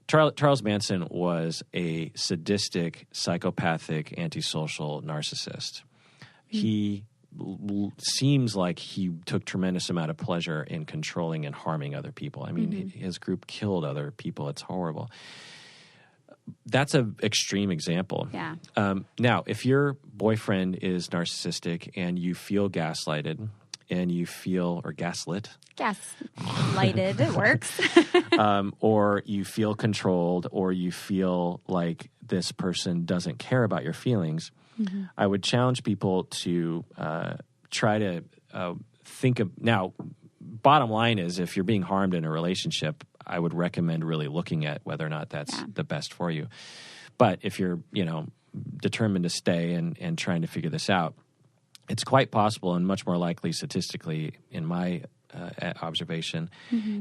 Charles Manson was a sadistic, psychopathic, antisocial narcissist. He seems like he took tremendous amount of pleasure in controlling and harming other people. I mean, his group killed other people. It's horrible. that's an extreme example. Yeah. Now, if your boyfriend is narcissistic and you feel gaslighted and you feel, or gaslit. Gaslighted, it works. Or you feel controlled, or you feel like this person doesn't care about your feelings, I would challenge people to try to think of, now, bottom line is if you're being harmed in a relationship, I would recommend really looking at whether or not that's the best for you. But if you're, determined to stay and trying to figure this out, it's quite possible and much more likely statistically in my observation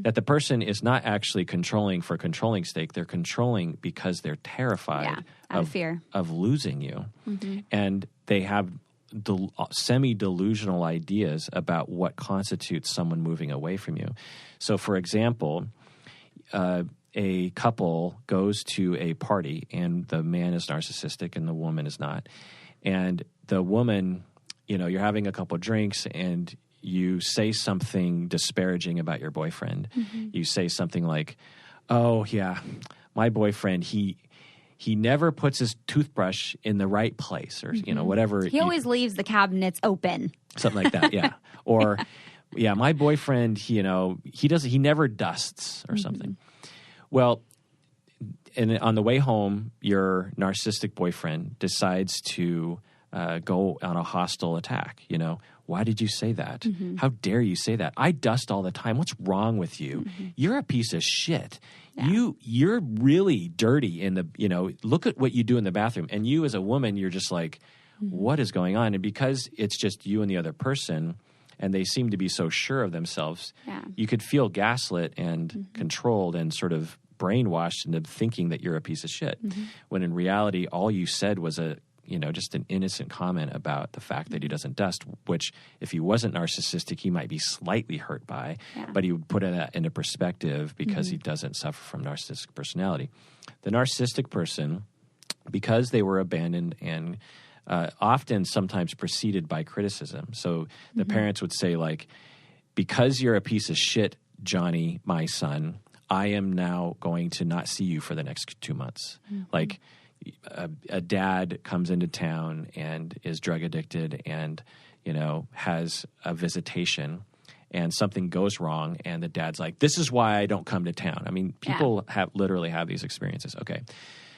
that the person is not actually controlling for controlling's sake. They're controlling because they're terrified of fear of losing you. And they have semi-delusional ideas about what constitutes someone moving away from you. So, for example, a couple goes to a party and the man is narcissistic and the woman is not. And the woman, you're having a couple of drinks and you say something disparaging about your boyfriend. You say something like, oh, yeah, my boyfriend, he never puts his toothbrush in the right place, or whatever. He always leaves the cabinets open. Something like that, yeah. Or, yeah, my boyfriend, he never dusts or something. Well, and on the way home, your narcissistic boyfriend decides to go on a hostile attack. Why did you say that? How dare you say that? I dust all the time. What's wrong with you? You're a piece of shit. Yeah. You're really dirty in the, look at what you do in the bathroom. And you as a woman, you're just like, what is going on? And because it's just you and the other person, and they seem to be so sure of themselves, you could feel gaslit and controlled and sort of brainwashed into thinking that you're a piece of shit. When in reality, all you said was just an innocent comment about the fact that he doesn't dust, which if he wasn't narcissistic, he might be slightly hurt by, but he would put that into perspective because he doesn't suffer from narcissistic personality. The narcissistic person, because they were abandoned and often sometimes preceded by criticism. So the parents would say, like, because you're a piece of shit, Johnny, my son, I am now going to not see you for the next 2 months. Like, a dad comes into town and is drug addicted and, has a visitation and something goes wrong and the dad's like, this is why I don't come to town. I mean, people literally have these experiences. Okay.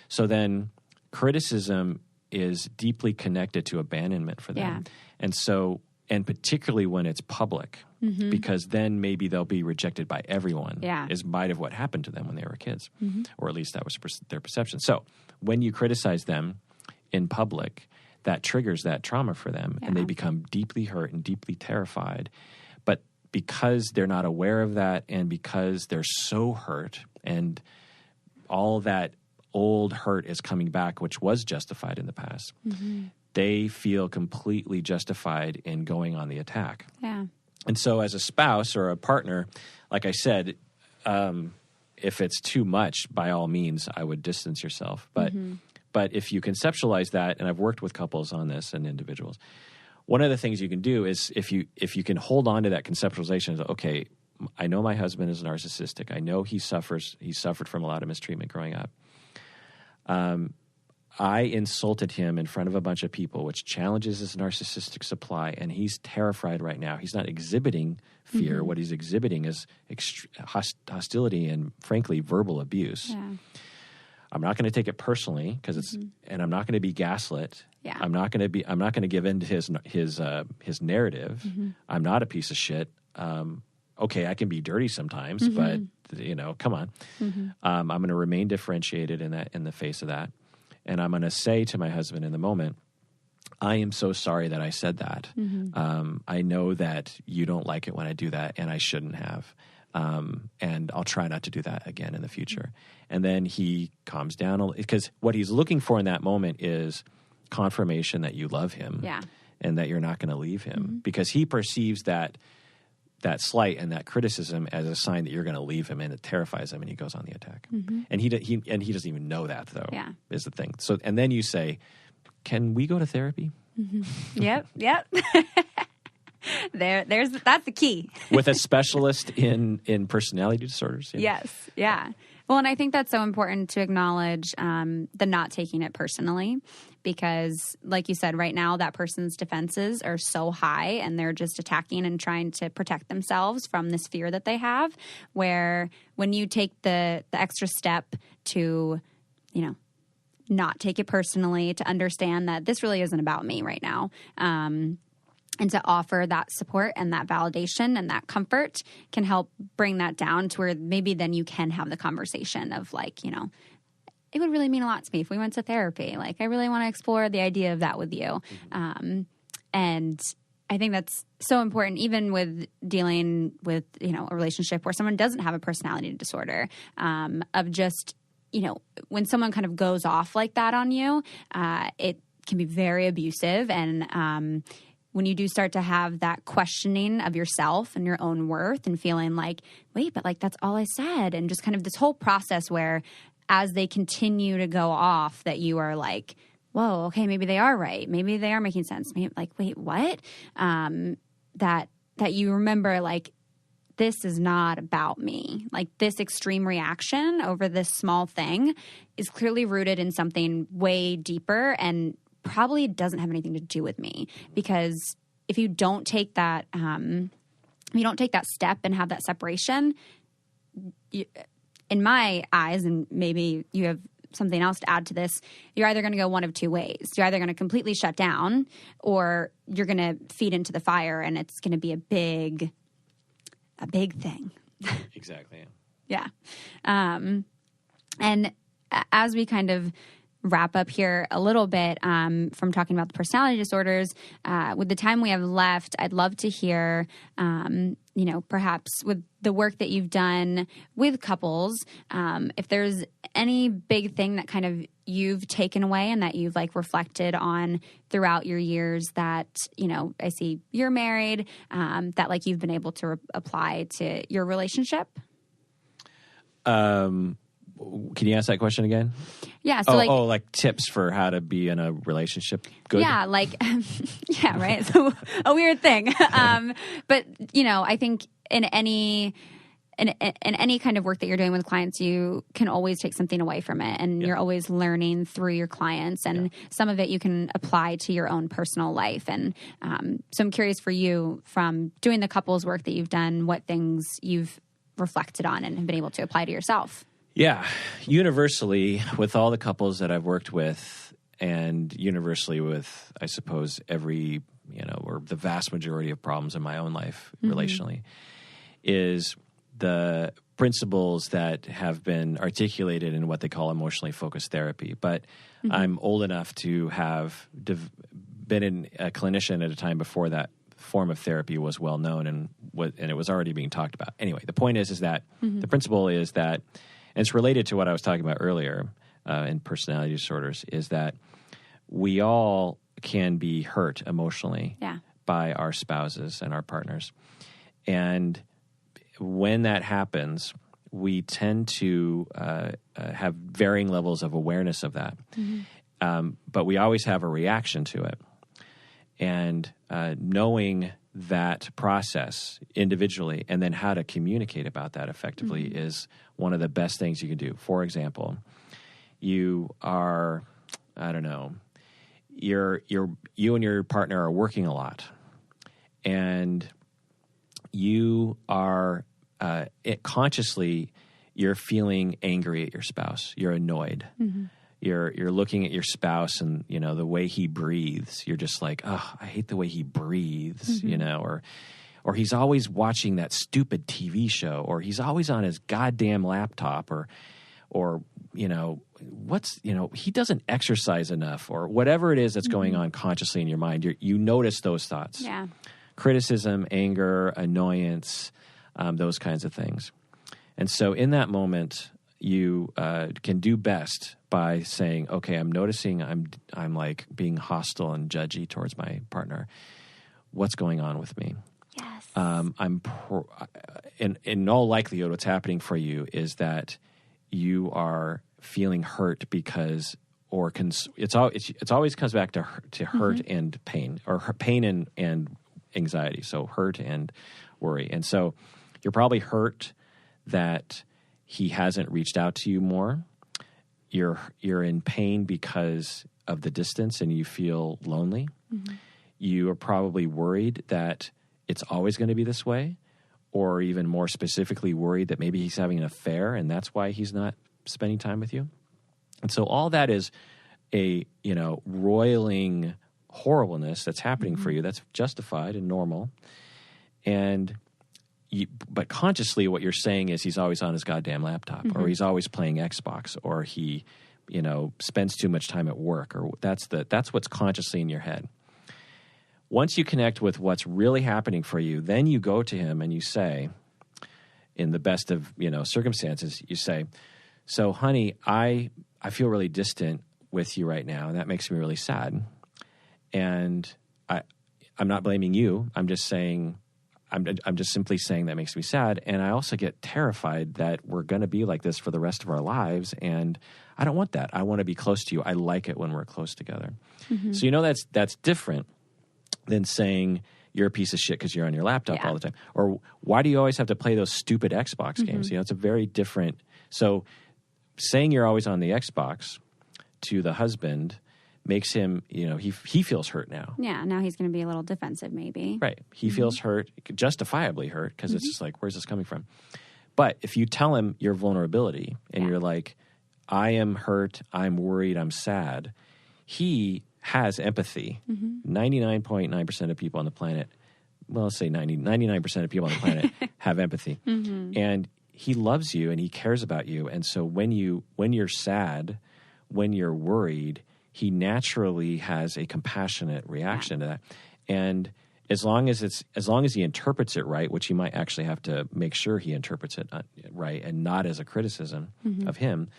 So then criticism is deeply connected to abandonment for them. And so, and particularly when it's public, because then maybe they'll be rejected by everyone, is might have what happened to them when they were kids, or at least that was their perception. So when you criticize them in public, that triggers that trauma for them, and they become deeply hurt and deeply terrified. But because they're not aware of that, and because they're so hurt, and all that old hurt is coming back, which was justified in the past, they feel completely justified in going on the attack. And so as a spouse or a partner, like I said, if it's too much, by all means, I would distance yourself. But if you conceptualize that, and I've worked with couples on this and individuals, one of the things you can do is if you can hold on to that conceptualization of, okay, I know my husband is narcissistic. I know he suffered from a lot of mistreatment growing up. I insulted him in front of a bunch of people, which challenges his narcissistic supply, and he's terrified right now. He's not exhibiting fear. What he's exhibiting is hostility and, frankly, verbal abuse. I'm not going to take it personally because and I'm not going to be gaslit. I'm not going to give in to his narrative. I'm not a piece of shit. Okay, I can be dirty sometimes, but come on. I'm going to remain differentiated in the face of that. And I'm going to say to my husband in the moment, I am so sorry that I said that. I know that you don't like it when I do that, and I shouldn't have. And I'll try not to do that again in the future. And then he calms down, because what he's looking for in that moment is confirmation that you love him and that you're not going to leave him, because he perceives that slight and that criticism as a sign that you're going to leave him, and it terrifies him, and he goes on the attack. And he doesn't even know that, though. Is the thing. So, and then you say, "Can we go to therapy?" Yep. That's the key. With a specialist in personality disorders. Yes. Yeah. Well, and I think that's so important to acknowledge the not taking it personally, because like you said, right now that person's defenses are so high and they're just attacking and trying to protect themselves from this fear that they have, where when you take the extra step to, not take it personally, to understand that this really isn't about me right now, and to offer that support and that validation and that comfort can help bring that down to where maybe then you can have the conversation of like, it would really mean a lot to me if we went to therapy. Like, I really want to explore the idea of that with you. And I think that's so important, even with dealing with, a relationship where someone doesn't have a personality disorder, of just, when someone kind of goes off like that on you, it can be very abusive. And, when you do start to have that questioning of yourself and your own worth and feeling like, wait, but like, that's all I said. And just kind of this whole process where as they continue to go off that you are like, whoa, okay, maybe they are right. Maybe they are making sense. Maybe like, wait, what? That you remember like, this is not about me. Like this extreme reaction over this small thing is clearly rooted in something way deeper and probably doesn't have anything to do with me, because if you don't take that, step and have that separation, in my eyes, and maybe you have something else to add to this, you're either going to go one of two ways. You're either going to completely shut down, or you're going to feed into the fire, and it's going to be a big thing. Exactly. Yeah. And as we kind of wrap up here a little bit from talking about the personality disorders, with the time we have left, I'd love to hear, perhaps with the work that you've done with couples, if there's any big thing that kind of you've taken away and that you've like reflected on throughout your years that, I see you're married, that like you've been able to apply to your relationship. Can you ask that question again? Yeah. So like tips for how to be in a relationship good? Yeah, like, yeah, right. So a weird thing. But, I think in any kind of work that you're doing with clients, you can always take something away from it. And you're always learning through your clients. And some of it you can apply to your own personal life. And so I'm curious for you, from doing the couples work that you've done, what things you've reflected on and have been able to apply to yourself. Yeah. Universally, with all the couples that I've worked with, and universally with, I suppose, every, or the vast majority of problems in my own life relationally, is the principles that have been articulated in what they call emotionally focused therapy. But I'm old enough to have been a clinician at a time before that form of therapy was well known and it was already being talked about. Anyway, the point is that the principle is that, and it's related to what I was talking about earlier in personality disorders, is that we all can be hurt emotionally by our spouses and our partners. And when that happens, we tend to have varying levels of awareness of that. But we always have a reaction to it. And knowing that process individually and then how to communicate about that effectively is one of the best things you can do. For example, you are, you and your partner are working a lot, and you are consciously, you're feeling angry at your spouse. You're annoyed. You're looking at your spouse and, the way he breathes. You're just like, oh, I hate the way he breathes, or he's always watching that stupid TV show, or he's always on his goddamn laptop, or he doesn't exercise enough, or whatever it is that's going on consciously in your mind. You notice those thoughts. Yeah. Criticism, anger, annoyance, those kinds of things. And so in that moment, you can do best by saying, okay, I'm noticing I'm like being hostile and judgy towards my partner. What's going on with me? Yes. In all likelihood, what's happening for you is that you are feeling hurt because, it always comes back to hurt and pain, or pain and anxiety. So hurt and worry. And so you're probably hurt that he hasn't reached out to you more. You're in pain because of the distance and you feel lonely. Mm-hmm. You are probably worried that it's always going to be this way, or even more specifically worried that maybe he's having an affair and that's why he's not spending time with you. And so all that is a, roiling horribleness that's happening for you that's justified and normal. But consciously what you're saying is he's always on his goddamn laptop, or he's always playing Xbox, or he, spends too much time at work, or that's what's consciously in your head. Once you connect with what's really happening for you, then you go to him and you say, in the best of, circumstances, you say, so honey, I feel really distant with you right now, and that makes me really sad. And I'm not blaming you. I'm just saying, I'm just simply saying that makes me sad. And I also get terrified that we're going to be like this for the rest of our lives. And I don't want that. I want to be close to you. I like it when we're close together. Mm-hmm. So that's different than saying you're a piece of shit because you're on your laptop all the time. Or why do you always have to play those stupid Xbox games? It's a very different. So saying you're always on the Xbox to the husband makes him, he feels hurt now. Yeah, now he's going to be a little defensive maybe. Right. He feels hurt, justifiably hurt, because it's just like, where's this coming from? But if you tell him your vulnerability and you're like, I am hurt, I'm worried, I'm sad, he has empathy. 99.9% of people on the planet, well, let's say 99% of people on the planet have empathy. And he loves you and he cares about you. And so when you're sad, when you're worried, he naturally has a compassionate reaction to that. And as long as he interprets it right, which he might actually have to make sure he interprets it right and not as a criticism of him,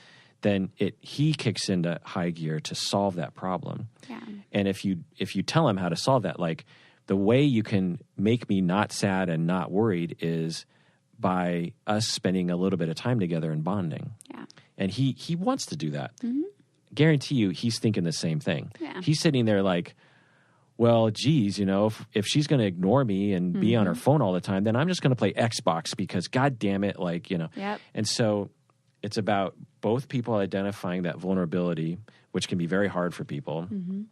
then he kicks into high gear to solve that problem. Yeah. And if you tell him how to solve that, like the way you can make me not sad and not worried is by us spending a little bit of time together and bonding. Yeah. And he wants to do that. Guarantee you he's thinking the same thing. Yeah. He's sitting there like, well, geez, if she's going to ignore me and be on her phone all the time, then I'm just going to play Xbox because God damn it, Yep. And so it's about both people identifying that vulnerability, which can be very hard for people, and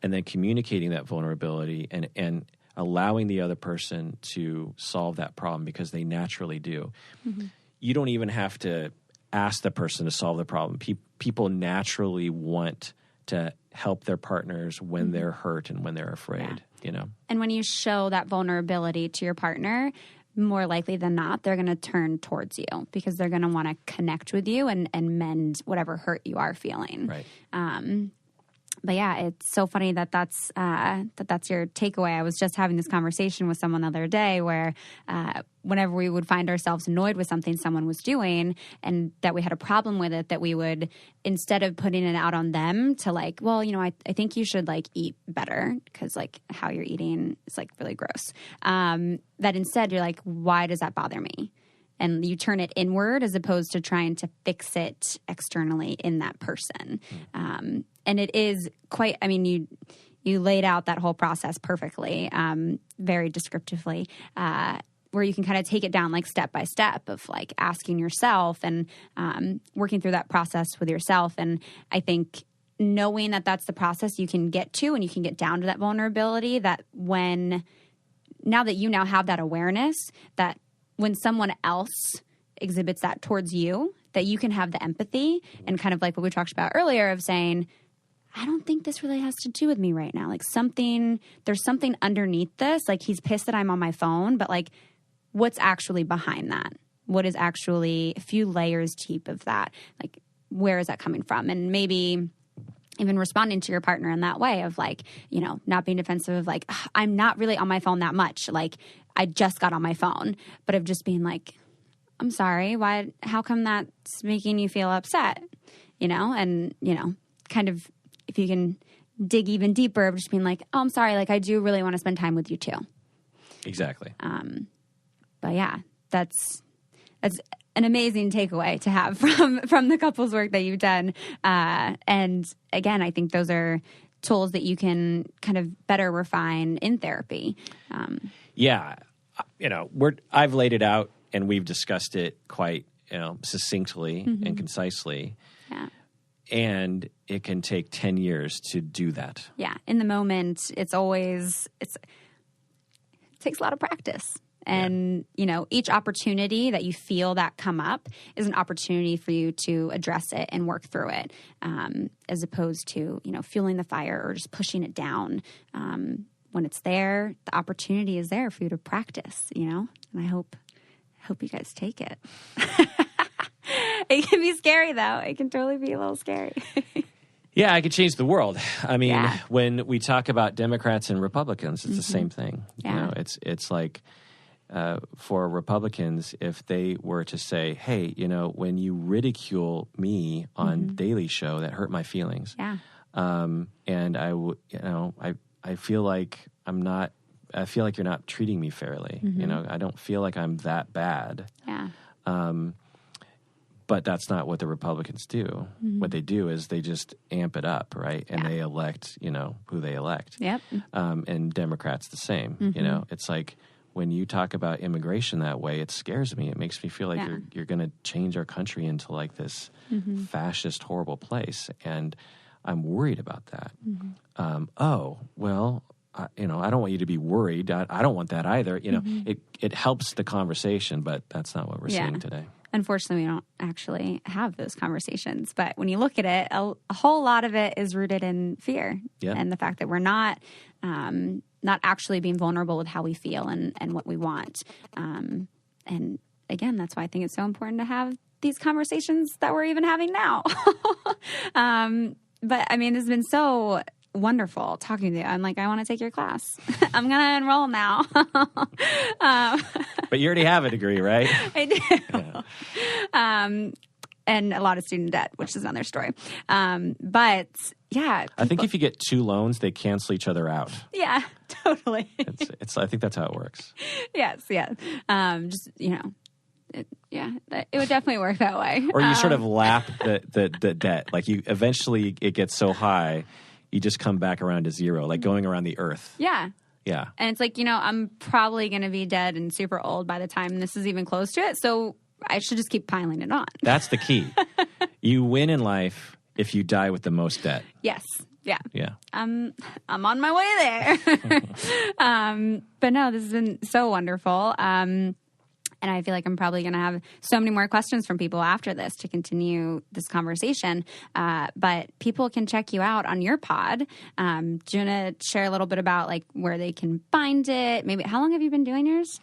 then communicating that vulnerability and allowing the other person to solve that problem because they naturally do. You don't even have to ask the person to solve the problem. People naturally want to help their partners when they're hurt and when they're afraid, And when you show that vulnerability to your partner, more likely than not, they're going to turn towards you because they're going to want to connect with you and mend whatever hurt you are feeling. Right. But yeah, it's so funny that's your takeaway. I was just having this conversation with someone the other day where whenever we would find ourselves annoyed with something someone was doing and that we had a problem with it, that we would, instead of putting it out on them to like, well, I think you should like eat better because like how you're eating is like really gross. That instead you're like, why does that bother me? And you turn it inward as opposed to trying to fix it externally in that person. And it is quite, you laid out that whole process perfectly, very descriptively, where you can kind of take it down like step by step of like asking yourself and working through that process with yourself. And I think knowing that that's the process you can get to and you can get down to that vulnerability, that now that you now have that awareness, that when someone else exhibits that towards you, that you can have the empathy and kind of like what we talked about earlier of saying, I don't think this really has to do with me right now. Like there's something underneath this. Like he's pissed that I'm on my phone, but like what's actually behind that? What is actually a few layers deep of that? Like where is that coming from? And maybe even responding to your partner in that way of like, not being defensive of like, I'm not really on my phone that much. Like I just got on my phone, but of just being like, I'm sorry, why, how come that's making you feel upset? And, kind of, if you can dig even deeper of just being like, oh, I'm sorry, like I do really want to spend time with you too. Exactly. But yeah, that's an amazing takeaway to have from the couples work that you've done. And again, I think those are tools that you can kind of better refine in therapy. Yeah. I've laid it out and we've discussed it quite, succinctly and concisely. Yeah. And it can take 10 years to do that. Yeah. In the moment, it takes a lot of practice. And, each opportunity that you feel that come up is an opportunity for you to address it and work through it, as opposed to, fueling the fire or just pushing it down. When it's there, the opportunity is there for you to practice, and I hope you guys take it. It can be scary, though. It can totally be a little scary. Yeah, I could change the world. I mean, when we talk about Democrats and Republicans, it's the same thing. Yeah. It's like for Republicans, if they were to say, hey, when you ridicule me on Daily Show, that hurt my feelings. Yeah. And I feel like I feel like you're not treating me fairly. I don't feel like I'm that bad. Yeah. But that's not what the Republicans do. What they do is they just amp it up, right? And they elect, who they elect. Yep. And Democrats the same. It's like when you talk about immigration that way, it scares me. It makes me feel like you're going to change our country into like this fascist, horrible place. And I'm worried about that. I don't want you to be worried. I don't want that either. It helps the conversation, but that's not what we're seeing today. Unfortunately, we don't actually have those conversations. But when you look at it, a whole lot of it is rooted in fear and the fact that we're not actually being vulnerable with how we feel and what we want. And again, that's why I think it's so important to have these conversations that we're even having now. But I mean, it's been so wonderful talking to you. I'm like, I want to take your class. I'm going to enroll now. But you already have a degree, right? I do. Yeah. And a lot of student debt, which is another story. But yeah. I think if you get 2 loans, they cancel each other out. Yeah, totally. I think that's how it works. Yes. Yeah. It would definitely work that way. Or you sort of lap the debt. Like you eventually it gets so high, you just come back around to zero, like going around the earth. Yeah. Yeah. And it's like, I'm probably going to be dead and super old by the time this is even close to it. So I should just keep piling it on. That's the key. You win in life if you die with the most debt. Yes. Yeah. Yeah. I'm on my way there. But no, this has been so wonderful. And I feel like I'm probably going to have so many more questions from people after this to continue this conversation. But people can check you out on your pod. Do you want to share a little bit about like where they can find it? Maybe how long have you been doing yours?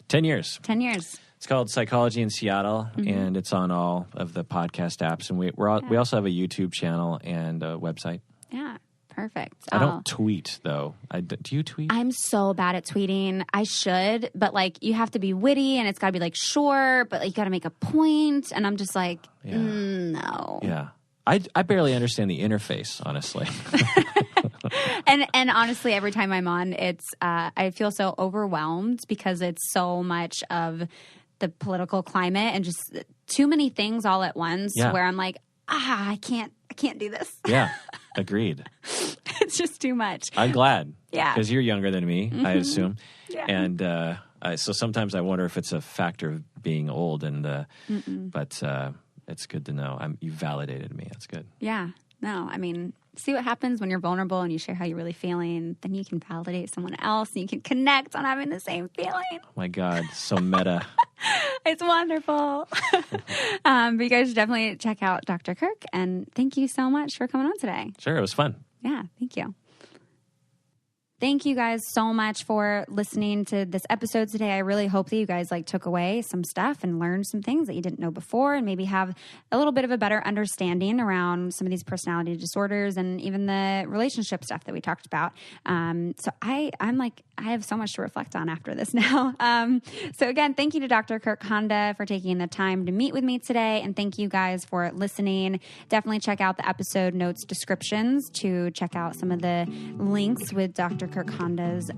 10 years. 10 years. It's called Psychology in Seattle, and it's on all of the podcast apps. And we also have a YouTube channel and a website. Yeah. Perfect. I don't tweet, though. Do you tweet? I'm so bad at tweeting. I should, but like you have to be witty and it's got to be like short, but like, you got to make a point. And I'm just like, no. Yeah. I barely understand the interface, honestly. And honestly, every time I'm on, it's I feel so overwhelmed because it's so much of the political climate and just too many things all at once where I'm like, I can't do this. Yeah. Agreed. It's just too much. I'm glad. Yeah. Because you're younger than me, I assume. Yeah. And so sometimes I wonder if it's a factor of being old. But it's good to know. You validated me. That's good. Yeah. No, I mean, see what happens when you're vulnerable and you share how you're really feeling. Then you can validate someone else and you can connect on having the same feeling. Oh my God. So meta. It's wonderful. But you guys should definitely check out Dr. Kirk. And thank you so much for coming on today. Sure. It was fun. Yeah. Thank you. Thank you guys so much for listening to this episode today. I really hope that you guys took away some stuff and learned some things that you didn't know before and maybe have a little bit of a better understanding around some of these personality disorders and even the relationship stuff that we talked about. So I have so much to reflect on after this now. So again, thank you to Dr. Kirk Honda for taking the time to meet with me today. And thank you guys for listening. Definitely check out the episode notes descriptions to check out some of the links with Dr. Kirk Honda's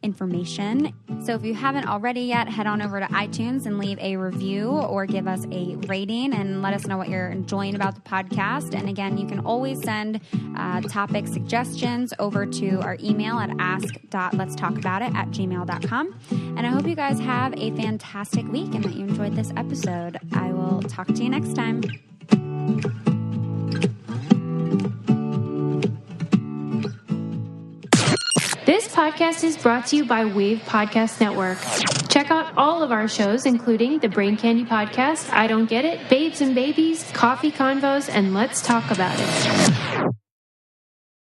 information. So if you haven't already yet, head on over to iTunes and leave a review or give us a rating and let us know what you're enjoying about the podcast. And again, you can always send topic suggestions over to our email at ask.letstalkaboutit@gmail.com. And I hope you guys have a fantastic week and that you enjoyed this episode. I will talk to you next time. This podcast is brought to you by Wave Podcast Network. Check out all of our shows, including the Brain Candy Podcast, I Don't Get It, Babes and Babies, Coffee Convos, and Let's Talk About It.